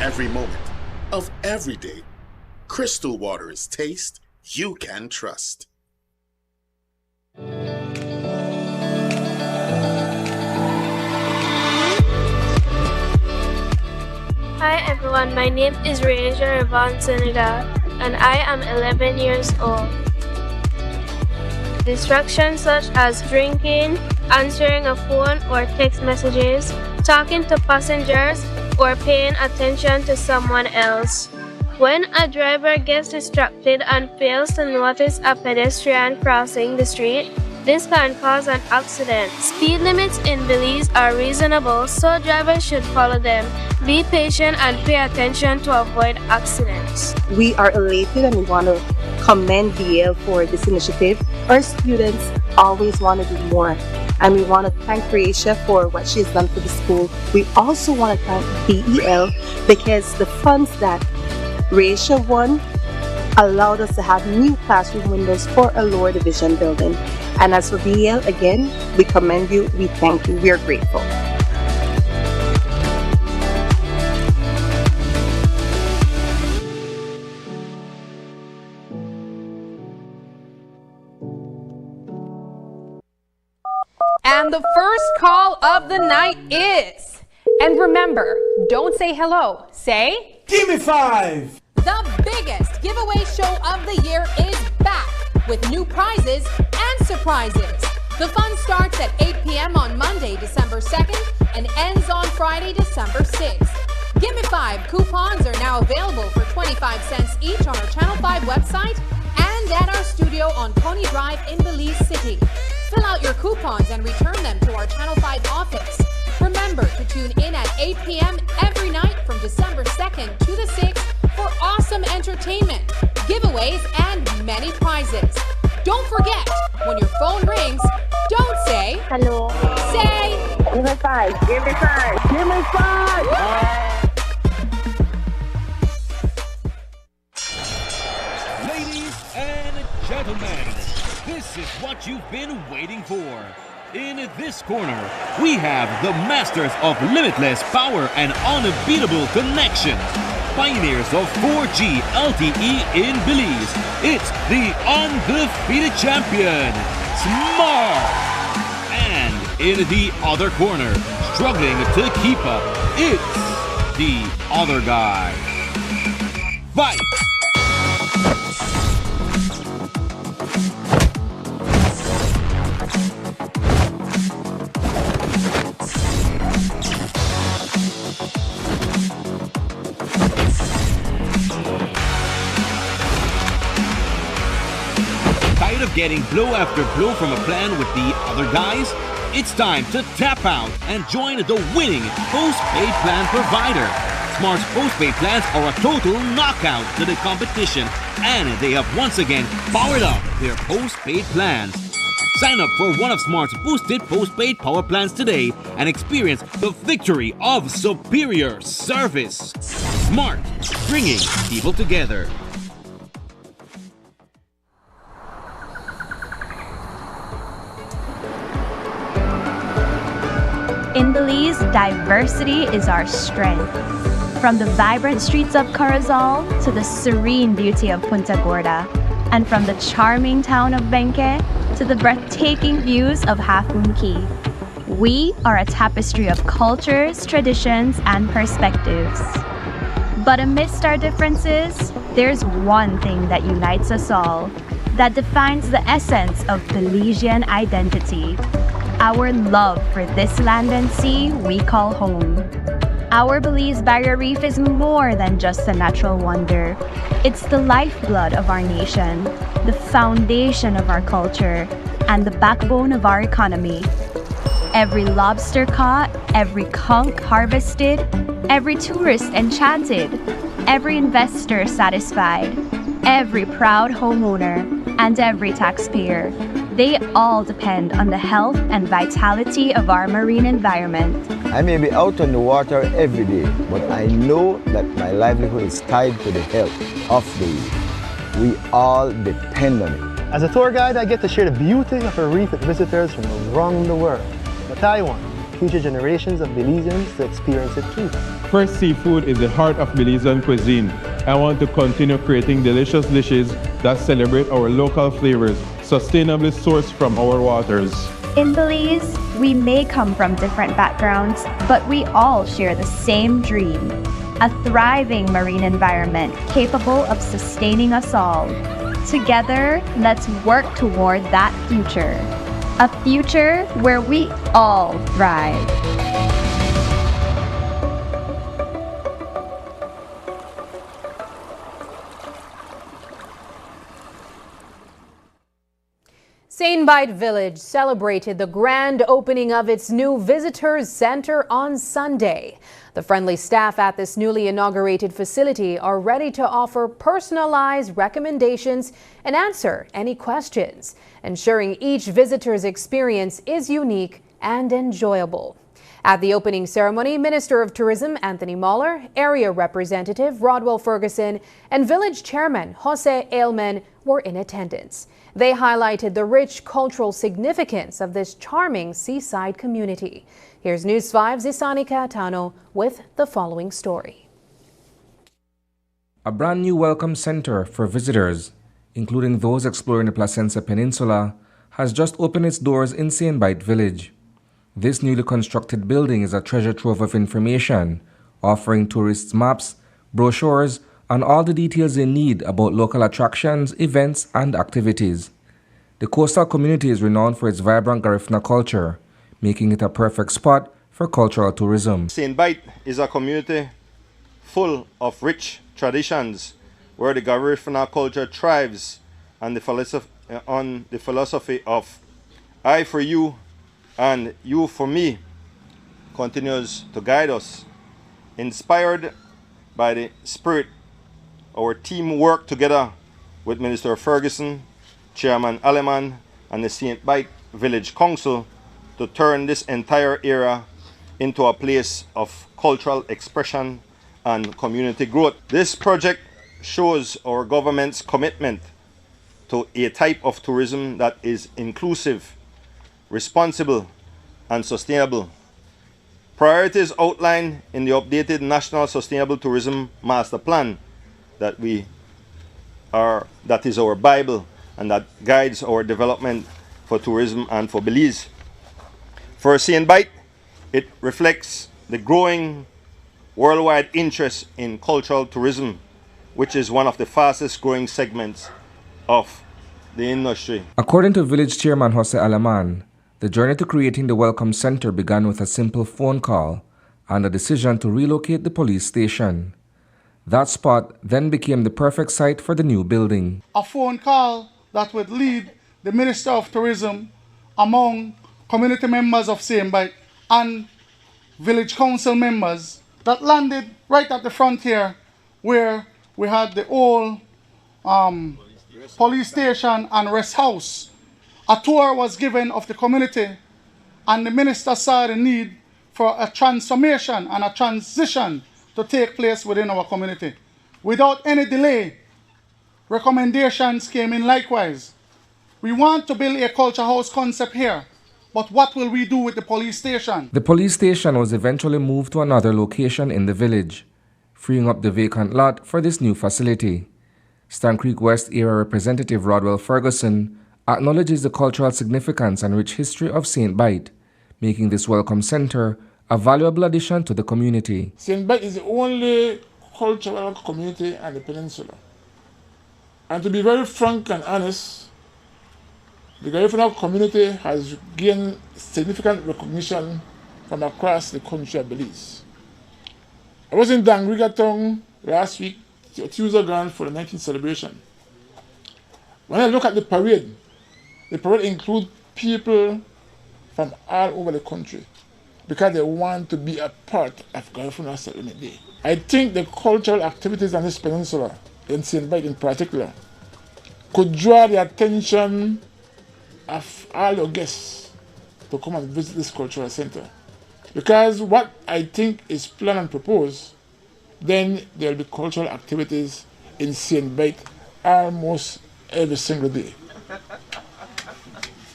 Every moment of every day, Crystal Water is taste you can trust. Hi everyone, my name is Raja Ravan Senida and I am 11 years old. Distractions such as drinking, answering a phone or text messages, talking to passengers, or paying attention to someone else. When a driver gets distracted and fails to notice a pedestrian crossing the street, this can cause an accident. Speed limits in Belize are reasonable, so drivers should follow them. Be patient and pay attention to avoid accidents. We are elated and we want to commend BL for this initiative. Our students always want to do more. And we want to thank Raisha for what she's done for the school. We also want to thank BEL because the funds that Raisha won allowed us to have new classroom windows for a lower division building. And as for BEL, again, we commend you, we thank you, we are grateful. And the first call of the night is, and remember, don't say hello, say, Give me 5! The biggest giveaway show of the year is back with new prizes and surprises. The fun starts at 8 p.m. on Monday, December 2nd and ends on Friday, December 6th. Give Me 5 coupons are now available for 25 cents each on our Channel 5 website and at our studio on Pony Drive in Belize City. Fill out your coupons and return them to our Channel 5 office. Remember to tune in at 8 p.m. every night from December 2nd to the 6th for awesome entertainment, giveaways, and many prizes. Don't forget, when your phone rings, don't say, hello. Say, Give me 5, give me 5, give me 5! Ladies and gentlemen, this is what you've been waiting for. In this corner, we have the masters of limitless power and unbeatable connection. Pioneers of 4G LTE in Belize. It's the undefeated champion, Smart. And in the other corner, struggling to keep up, it's the other guy. Fight! Tired of getting blow after blow from a plan with the other guys? It's time to tap out and join the winning postpaid plan provider. Smart's postpaid plans are a total knockout to the competition, and they have once again powered up their postpaid plans. Sign up for one of Smart's boosted postpaid power plans today and experience the victory of superior service. Smart, bringing people together. In Belize, diversity is our strength. From the vibrant streets of Corozal to the serene beauty of Punta Gorda, and from the charming town of Benque to the breathtaking views of Half Moon Cay. We are a tapestry of cultures, traditions, and perspectives. But amidst our differences, there's one thing that unites us all, that defines the essence of Belizean identity. Our love for this land and sea we call home. Our Belize Barrier Reef is more than just a natural wonder. It's the lifeblood of our nation, the foundation of our culture, and the backbone of our economy. Every lobster caught, every conch harvested, every tourist enchanted, every investor satisfied, every proud homeowner, and every taxpayer. They all depend on the health and vitality of our marine environment. I may be out on the water every day, but I know that my livelihood is tied to the health of the reef. We all depend on it. As a tour guide, I get to share the beauty of a reef with visitors from around the world. But I want future generations of Belizeans to experience it too. Fresh seafood is the heart of Belizean cuisine. I want to continue creating delicious dishes that celebrate our local flavors, sustainably sourced from our waters. In Belize, we may come from different backgrounds, but we all share the same dream, a thriving marine environment capable of sustaining us all. Together, let's work toward that future, a future where we all thrive. St. Bite Village celebrated the grand opening of its new Visitors Center on Sunday. The friendly staff at this newly inaugurated facility are ready to offer personalized recommendations and answer any questions, ensuring each visitor's experience is unique and enjoyable. At the opening ceremony, Minister of Tourism Anthony Mahler, Area Representative Rodwell Ferguson, and Village Chairman Jose Ailman were in attendance. They highlighted the rich cultural significance of this charming seaside community. Here's News 5's Isani Catano with the following story. A brand new welcome center for visitors, including those exploring the Placentia Peninsula, has just opened its doors in St. Bite Village. This newly constructed building is a treasure trove of information, offering tourists maps, brochures, and all the details they need about local attractions, events, and activities. The coastal community is renowned for its vibrant Garifuna culture, making it a perfect spot for cultural tourism. St. Bite is a community full of rich traditions where the Garifuna culture thrives on the philosophy of I for you and you for me continues to guide us. Inspired by the spirit, our team worked together with Minister Ferguson, Chairman Aleman, and the St. Bite Village Council to turn this entire area into a place of cultural expression and community growth. This project shows our government's commitment to a type of tourism that is inclusive responsible, and sustainable. Priorities outlined in the updated National Sustainable Tourism Master Plan that is our Bible and that guides our development for tourism and for Belize. For St. Bite, it reflects the growing worldwide interest in cultural tourism, which is one of the fastest growing segments of the industry. According to Village Chairman Jose Alaman, the journey to creating the Welcome Center began with a simple phone call and a decision to relocate the police station. That spot then became the perfect site for the new building. A phone call that would lead the Minister of Tourism among community members of St. Bite and village council members that landed right at the frontier where we had the old police station and rest house. A tour was given of the community, and the minister saw the need for a transformation and a transition to take place within our community. Without any delay, recommendations came in likewise. We want to build a culture house concept here, but what will we do with the police station? The police station was eventually moved to another location in the village, freeing up the vacant lot for this new facility. Stan Creek West Area Representative Rodwell Ferguson acknowledges the cultural significance and rich history of St. Bite, making this Welcome Center a valuable addition to the community. St. Bite is the only cultural community on the peninsula. And to be very frank and honest, the Garifuna community has gained significant recognition from across the country of Belize. I was in Dangrigatong last week, Tuesday gone for the 19th celebration. When I look at the parade includes people from all over the country because they want to be a part of Garifuna Settlement Day. I think the cultural activities on this peninsula, in St. Bite in particular, could draw the attention of all your guests to come and visit this cultural center. Because what I think is planned and proposed, then there will be cultural activities in St. Bite almost every single day.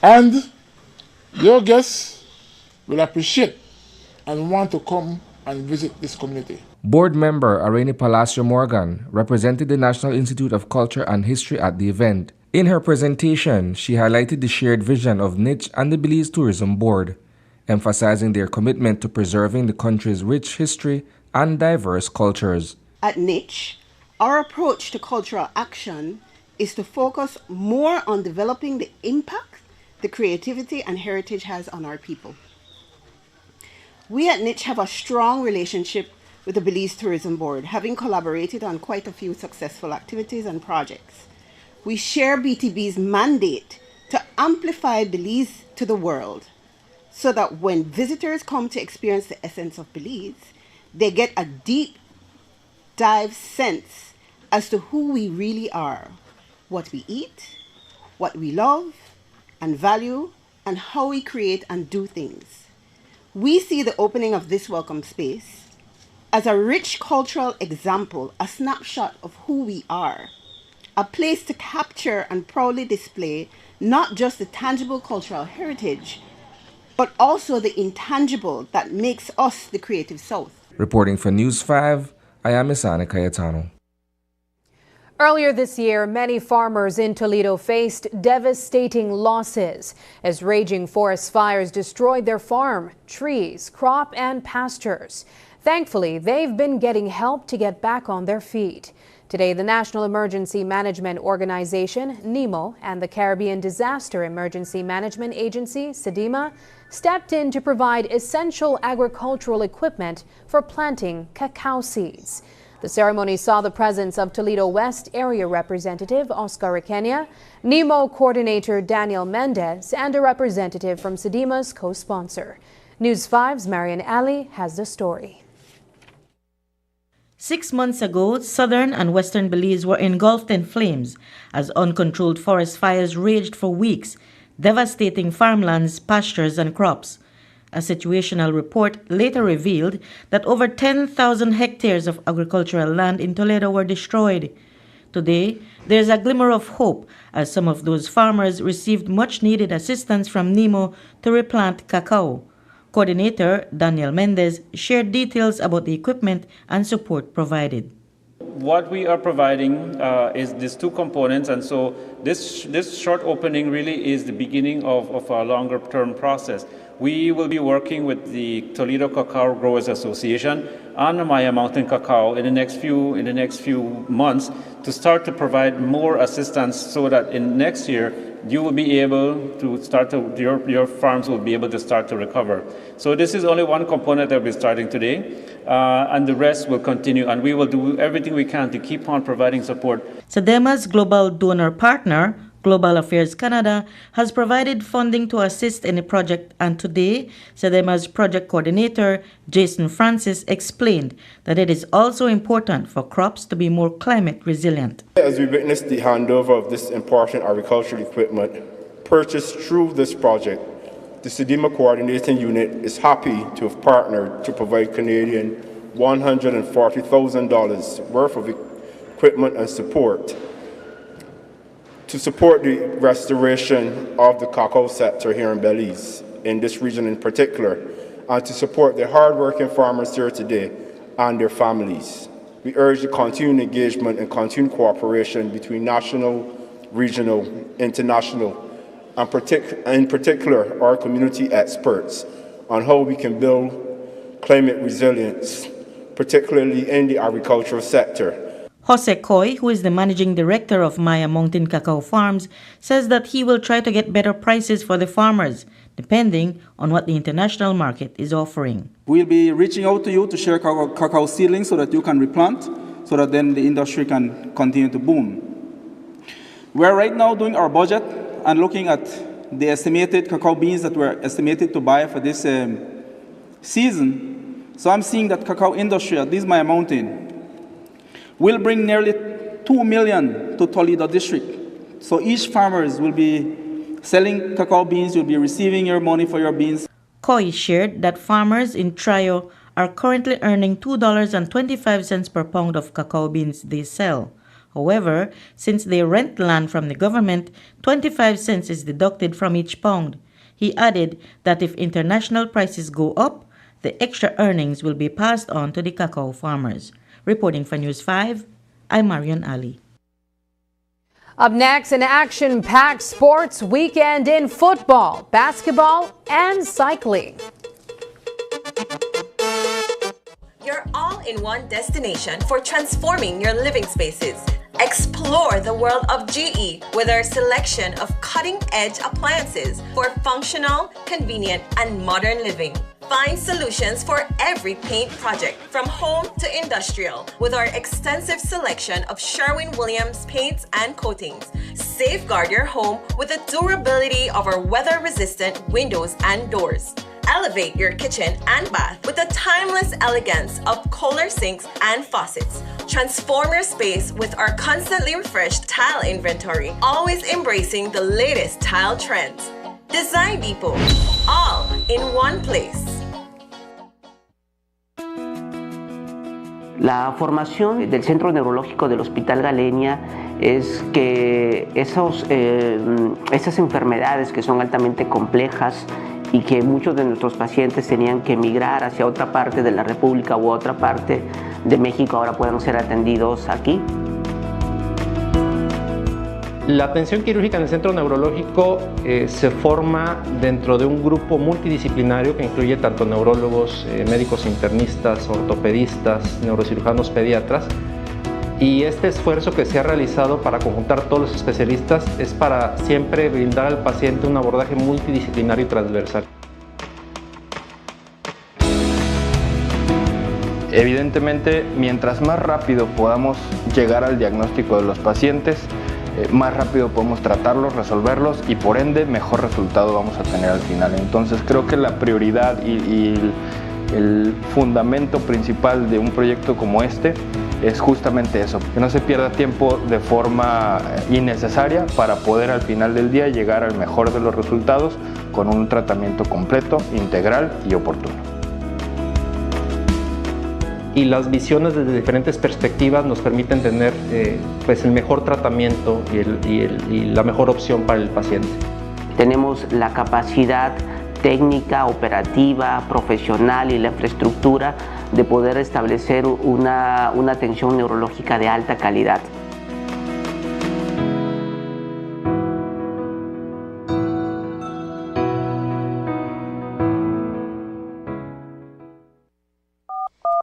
And your guests will appreciate and want to come and visit this community. Board member Areni Palacio Morgan represented the National Institute of Culture and History at the event. In her presentation, she highlighted the shared vision of NICH and the Belize Tourism Board, emphasizing their commitment to preserving the country's rich history and diverse cultures. At NICH, our approach to cultural action is to focus more on developing the impact the creativity and heritage has on our people. We at NICH have a strong relationship with the Belize Tourism Board, having collaborated on quite a few successful activities and projects. We share BTB's mandate to amplify Belize to the world so that when visitors come to experience the essence of Belize, they get a deep dive sense as to who we really are, what we eat, what we love and value, and how we create and do things. We see the opening of this welcome space as a rich cultural example, a snapshot of who we are, a place to capture and proudly display not just the tangible cultural heritage, but also the intangible that makes us the Creative South. Reporting for News 5, I am Isani Cayetano. Earlier this year, many farmers in Toledo faced devastating losses as raging forest fires destroyed their farm, trees, crop, and pastures. Thankfully, they've been getting help to get back on their feet. Today, the National Emergency Management Organization, NEMO, and the Caribbean Disaster Emergency Management Agency, SEDEMA, stepped in to provide essential agricultural equipment for planting cacao seeds. The ceremony saw the presence of Toledo West Area Representative Oscar Requena, NEMO Coordinator Daniel Mendez, and a representative from SEDEMA's co-sponsor. News 5's Marian Ali has the story. 6 months ago, southern and western Belize were engulfed in flames as uncontrolled forest fires raged for weeks, devastating farmlands, pastures, and crops. A situational report later revealed that over 10,000 hectares of agricultural land in Toledo were destroyed. Today, there's a glimmer of hope as some of those farmers received much-needed assistance from NEMO to replant cacao. Coordinator Daniel Mendez shared details about the equipment and support provided. What we are providing is these two components, and so this short opening really is the beginning of a longer-term process. We will be working with the Toledo Cacao Growers Association and the Maya Mountain Cacao in the next few months to start to provide more assistance so that in next year you will be able to start to, your farms will be able to start to recover. So this is only one component that we're starting today, and the rest will continue, and we will do everything we can to keep on providing support. SEDEMA's global donor partner, Global Affairs Canada, has provided funding to assist in the project, and today, SEDEMA's project coordinator, Jason Francis, explained that it is also important for crops to be more climate resilient. As we witness the handover of this important agricultural equipment purchased through this project, the SEDEMA Coordinating Unit is happy to have partnered to provide Canadian $140,000 worth of equipment and support to support the restoration of the cacao sector here in Belize, in this region in particular, and to support the hard-working farmers here today and their families. We urge the continued engagement and continued cooperation between national, regional, international, and in particular our community experts on how we can build climate resilience, particularly in the agricultural sector. Jose Coy, who is the managing director of Maya Mountain Cacao Farms, says that he will try to get better prices for the farmers, depending on what the international market is offering. We'll be reaching out to you to share cacao seedlings so that you can replant, so that then the industry can continue to boom. We're right now doing our budget and looking at the estimated cacao beans that we're estimated to buy for this season. So I'm seeing that cacao industry at this Maya Mountain will bring nearly $2 million to Toledo District. So each farmers will be selling cacao beans, you'll be receiving your money for your beans. Coy shared that farmers in Trio are currently earning $2.25 per pound of cacao beans they sell. However, since they rent land from the government, 25 cents is deducted from each pound. He added that if international prices go up, the extra earnings will be passed on to the cacao farmers. Reporting for News 5, I'm Marion Ali. Up next, an action-packed sports weekend in football, basketball, and cycling. Your all-in-one destination for transforming your living spaces. Explore the world of GE with our selection of cutting-edge appliances for functional, convenient, and modern living. Find solutions for every paint project, from home to industrial, with our extensive selection of Sherwin-Williams paints and coatings. Safeguard your home with the durability of our weather-resistant windows and doors. Elevate your kitchen and bath with the timeless elegance of Kohler sinks and faucets. Transform your space with our constantly refreshed tile inventory, always embracing the latest tile trends. Design Depot, all in one place. La formación del Centro Neurológico del Hospital Galenia es que esas enfermedades que son altamente complejas y que muchos de nuestros pacientes tenían que emigrar hacia otra parte de la República u otra parte de México, ahora puedan ser atendidos aquí. La atención quirúrgica en el centro neurológico se forma dentro de un grupo multidisciplinario que incluye tanto neurólogos, médicos internistas, ortopedistas, neurocirujanos, pediatras. Y este esfuerzo que se ha realizado para conjuntar todos los especialistas es para siempre brindar al paciente un abordaje multidisciplinario y transversal. Evidentemente, mientras más rápido podamos llegar al diagnóstico de los pacientes, más rápido podemos tratarlos, resolverlos y por ende mejor resultado vamos a tener al final. Entonces creo que la prioridad y el fundamento principal de un proyecto como este es justamente eso, que no se pierda tiempo de forma innecesaria para poder al final del día llegar al mejor de los resultados con un tratamiento completo, integral y oportuno. y las visiones desde diferentes perspectivas nos permiten tener pues el mejor tratamiento y la mejor opción para el paciente. Tenemos la capacidad técnica, operativa, profesional y la infraestructura de poder establecer una atención neurológica de alta calidad.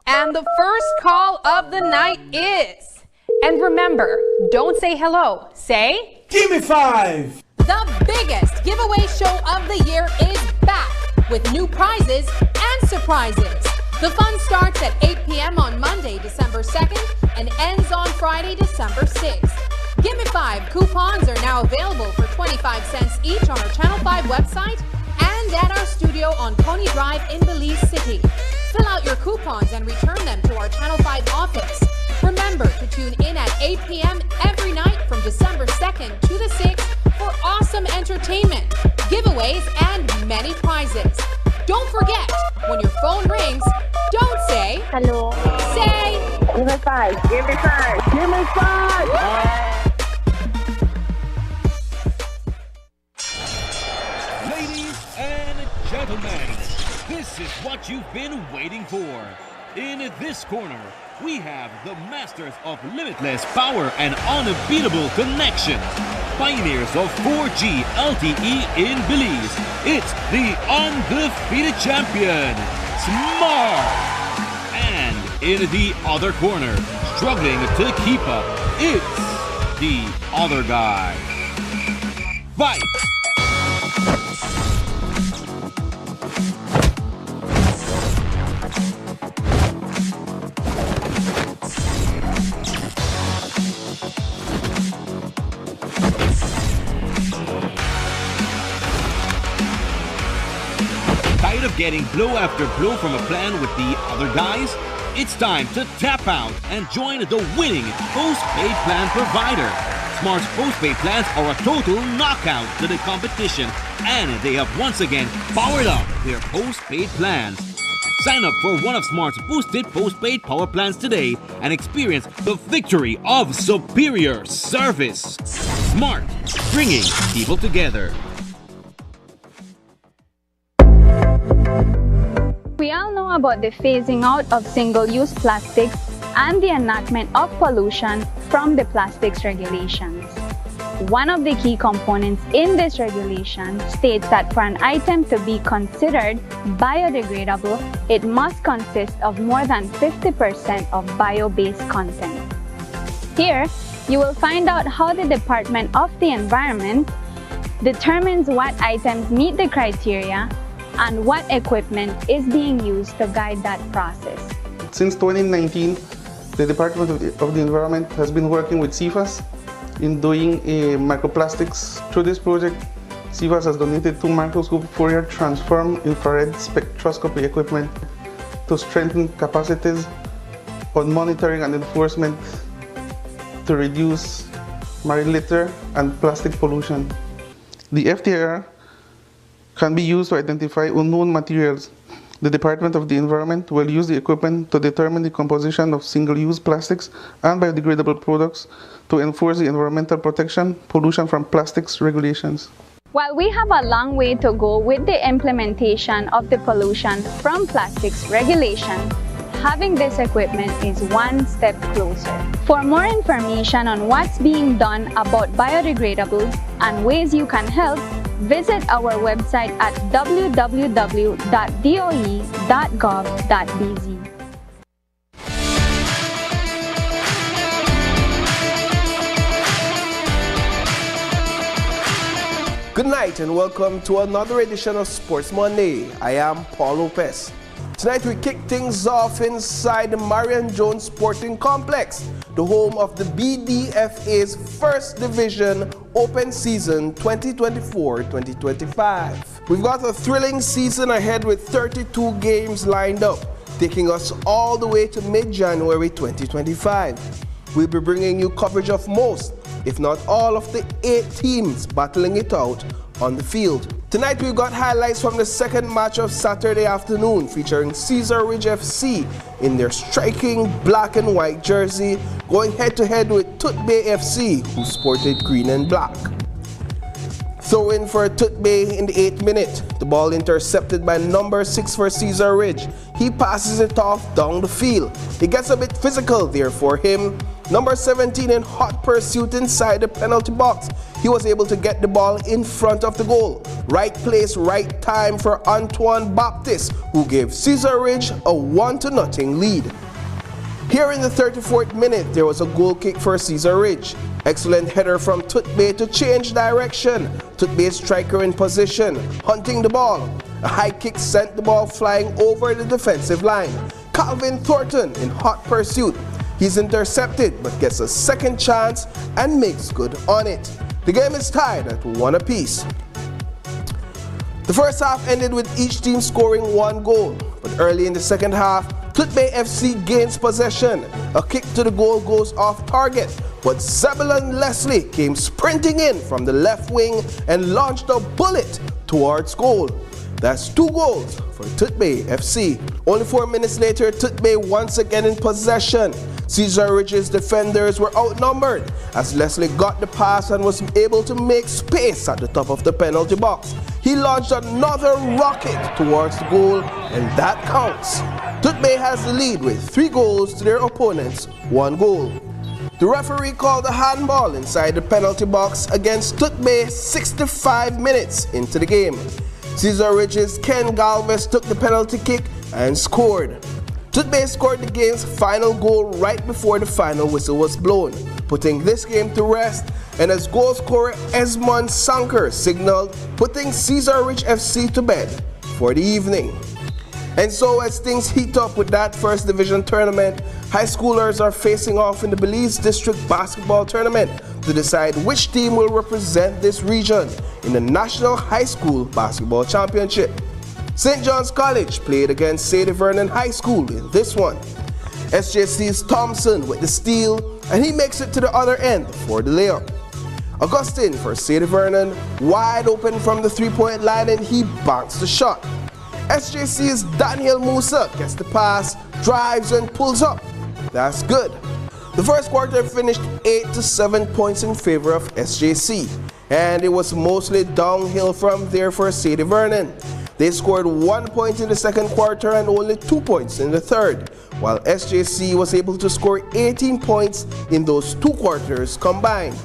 And the first call of the night is, and remember, don't say hello, say, "Give me 5." The biggest giveaway show of the year is back with new prizes and surprises. The fun starts at 8 p.m. on Monday, December 2nd, and ends on Friday, December 6th. Give Me 5 coupons are now available for 25 cents each on our Channel 5 website and at our studio on Pony Drive in Belize City. Fill out your coupons and return them to our Channel 5 office. Remember to tune in at 8 p.m. every night from December 2nd to the 6th for awesome entertainment, giveaways, and many prizes. Don't forget, when your phone rings, don't say hello. Say, "Give me 5, give me 5, give me 5." Ladies and gentlemen, this is what you've been waiting for. In this corner, we have the masters of limitless power and unbeatable connections. Pioneers of 4G LTE in Belize. It's the undefeated champion, Smart. And in the other corner, struggling to keep up, it's the other guy. Fight! Tired of getting blow after blow from a plan with the other guys? It's time to tap out and join the winning postpaid plan provider. Smart's postpaid plans are a total knockout to the competition, and they have once again powered up their postpaid plans. Sign up for one of Smart's boosted postpaid power plans today and experience the victory of superior service. Smart, bringing people together. We all know about the phasing out of single-use plastics and the enactment of pollution from the plastics regulations. One of the key components in this regulation states that for an item to be considered biodegradable, it must consist of more than 50% of bio-based content. Here, you will find out how the Department of the Environment determines what items meet the criteria and what equipment is being used to guide that process. Since 2019, the Department of the Environment has been working with CIFAS in doing microplastics. Through this project, CIFAS has donated 2 microscope Fourier transform infrared spectroscopy equipment to strengthen capacities on monitoring and enforcement to reduce marine litter and plastic pollution. The FTIR can be used to identify unknown materials. The Department of the Environment will use the equipment to determine the composition of single-use plastics and biodegradable products to enforce the environmental protection, pollution from plastics regulations. While we have a long way to go with the implementation of the pollution from plastics regulation, having this equipment is one step closer. For more information on what's being done about biodegradables and ways you can help, visit our website at www.doe.gov.bz. Good night and welcome to another edition of Sports Monday. I am Paul Lopez. Tonight we kick things off inside the Marion Jones Sporting Complex, the home of the BDFA's First Division Open Season 2024-2025. We've got a thrilling season ahead with 32 games lined up, taking us all the way to mid-January 2025. We'll be bringing you coverage of most, if not all, of the 8 teams battling it out on the field. Tonight we've got highlights from the second match of Saturday afternoon featuring Cesar Ridge FC in their striking black and white jersey going head-to-head with Tutbay FC, who sported green and black. Throw in for Tutbay in the 8th minute. The ball intercepted by number 6 for Cesar Ridge. He passes it off down the field. It gets a bit physical there for him. Number 17 in hot pursuit inside the penalty box. He was able to get the ball in front of the goal. Right place, right time for Antoine Baptiste, who gave Cesar Ridge a 1-0 lead. Here in the 34th minute, there was a goal kick for Cesar Ridge. Excellent header from Tutbay to change direction. Tutbay's striker in position, hunting the ball. A high kick sent the ball flying over the defensive line. Calvin Thornton in hot pursuit. He's intercepted but gets a second chance and makes good on it. The game is tied at 1 apiece. The first half ended with each team scoring 1 goal, but early in the second half, Tutbay FC gains possession. A kick to the goal goes off target, but Zebulon Leslie came sprinting in from the left wing and launched a bullet towards goal. That's 2 goals for Tutbay FC. Only 4 minutes later, Tutbay once again in possession. Cesar Ridge's defenders were outnumbered as Leslie got the pass and was able to make space at the top of the penalty box. He launched another rocket towards the goal, and that counts. Tutbay has the lead with 3 goals to their opponent's 1 goal. The referee called a handball inside the penalty box against Tutbay 65 minutes into the game. Cesar Ridge's Ken Galvez took the penalty kick and scored. Tutbay scored the game's final goal right before the final whistle was blown, putting this game to rest, and as goal scorer Esmond Sanker signaled putting Cesar Ridge FC to bed for the evening. And so as things heat up with that first division tournament, high schoolers are facing off in the Belize District Basketball Tournament to decide which team will represent this region in the National High School Basketball Championship. St. John's College played against Sadie Vernon High School in this one. SJC's Thompson with the steal, and he makes it to the other end for the layup. Augustine for Sadie Vernon, wide open from the 3-point line, and he banks the shot. SJC's Daniel Musa gets the pass, drives and pulls up. That's good. The first quarter finished 8 to 7 points in favor of SJC, and it was mostly downhill from there for Sadie Vernon. They scored 1 point in the second quarter and only 2 points in the third, while SJC was able to score 18 points in those 2 quarters combined.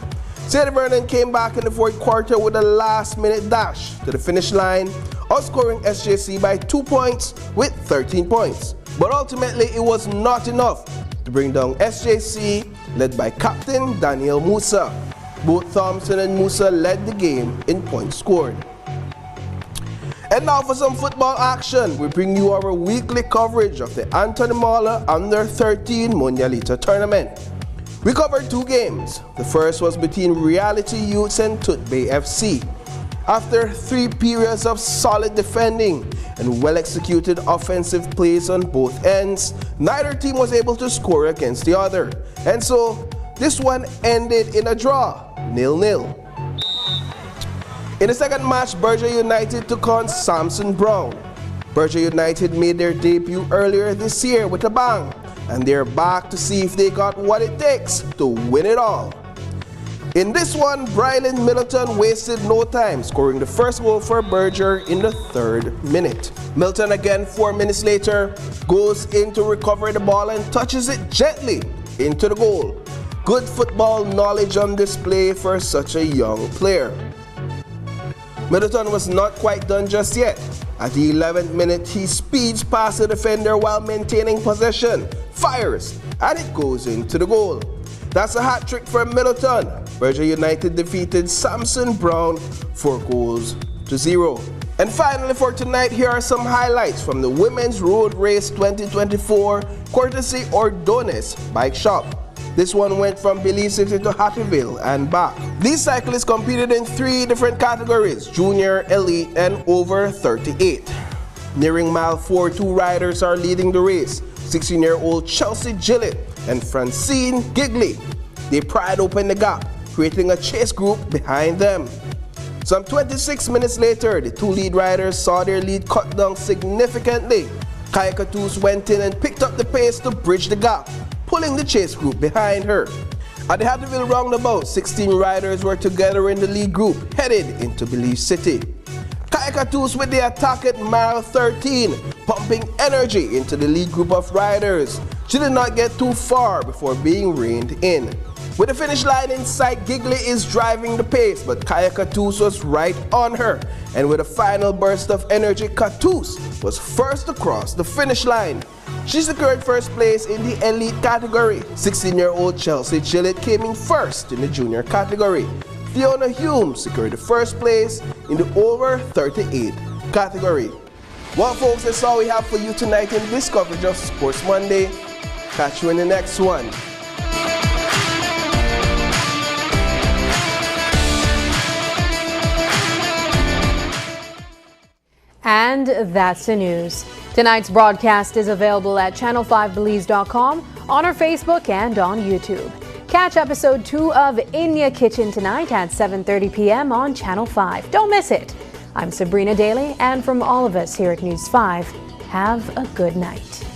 Sadie Vernon came back in the fourth quarter with a last-minute dash to the finish line, outscoring SJC by 2 points with 13 points. But ultimately, it was not enough to bring down SJC, led by Captain Daniel Musa. Both Thompson and Musa led the game in points scored. And now for some football action, we bring you our weekly coverage of the Anthony Mahler Under-13 Mundialito Tournament. We covered 2 games. The first was between Reality Youths and Tutbay FC. After 3 periods of solid defending and well-executed offensive plays on both ends, neither team was able to score against the other. And so, this one ended in a draw, 0-0. In the second match, Berger United took on Samson Brown. Berger United made their debut earlier this year with a bang, and they're back to see if they got what it takes to win it all. In this one, Brylan Middleton wasted no time, scoring the first goal for Berger in the 3rd minute. Milton again 4 minutes later goes in to recover the ball and touches it gently into the goal. Good football knowledge on display for such a young player. Middleton was not quite done just yet. At the 11th minute, he speeds past the defender while maintaining possession, fires, and it goes into the goal. That's a hat trick for Middleton. Berger United defeated Samson Brown 4-0. And finally for tonight, here are some highlights from the Women's Road Race 2024, courtesy Ordones Bike Shop. This one went from Belize City to Hattieville and back. These cyclists competed in 3 different categories: junior, elite, and over 38. Nearing mile 4, 2 riders are leading the race: 16-year-old Chelsea Gillett and Francine Gigley. They pried open the gap, creating a chase group behind them. Some 26 minutes later, the two lead riders saw their lead cut down significantly. Kaya Catus went in and picked up the pace to bridge the gap, pulling the chase group behind her. At the Hatterville roundabout, 16 riders were together in the lead group, headed into Belize City. Kaya Catus with the attack at mile 13, pumping energy into the lead group of riders. She did not get too far before being reined in. With the finish line in sight, Giggly is driving the pace, but Kaya Catus was right on her. And with a final burst of energy, Catus was first across the finish line. She secured first place in the elite category. 16-year-old Chelsea Gillett came in first in the junior category. Fiona Hume secured the first place in the over 38 category. Well, folks, that's all we have for you tonight in this coverage of Sports Monday. Catch you in the next one. And that's the news. Tonight's broadcast is available at channel5belize.com, on our Facebook, and on YouTube. Catch episode 2 of In Your Kitchen tonight at 7:30 p.m. on Channel 5. Don't miss it. I'm Sabrina Daly, and from all of us here at News 5, have a good night.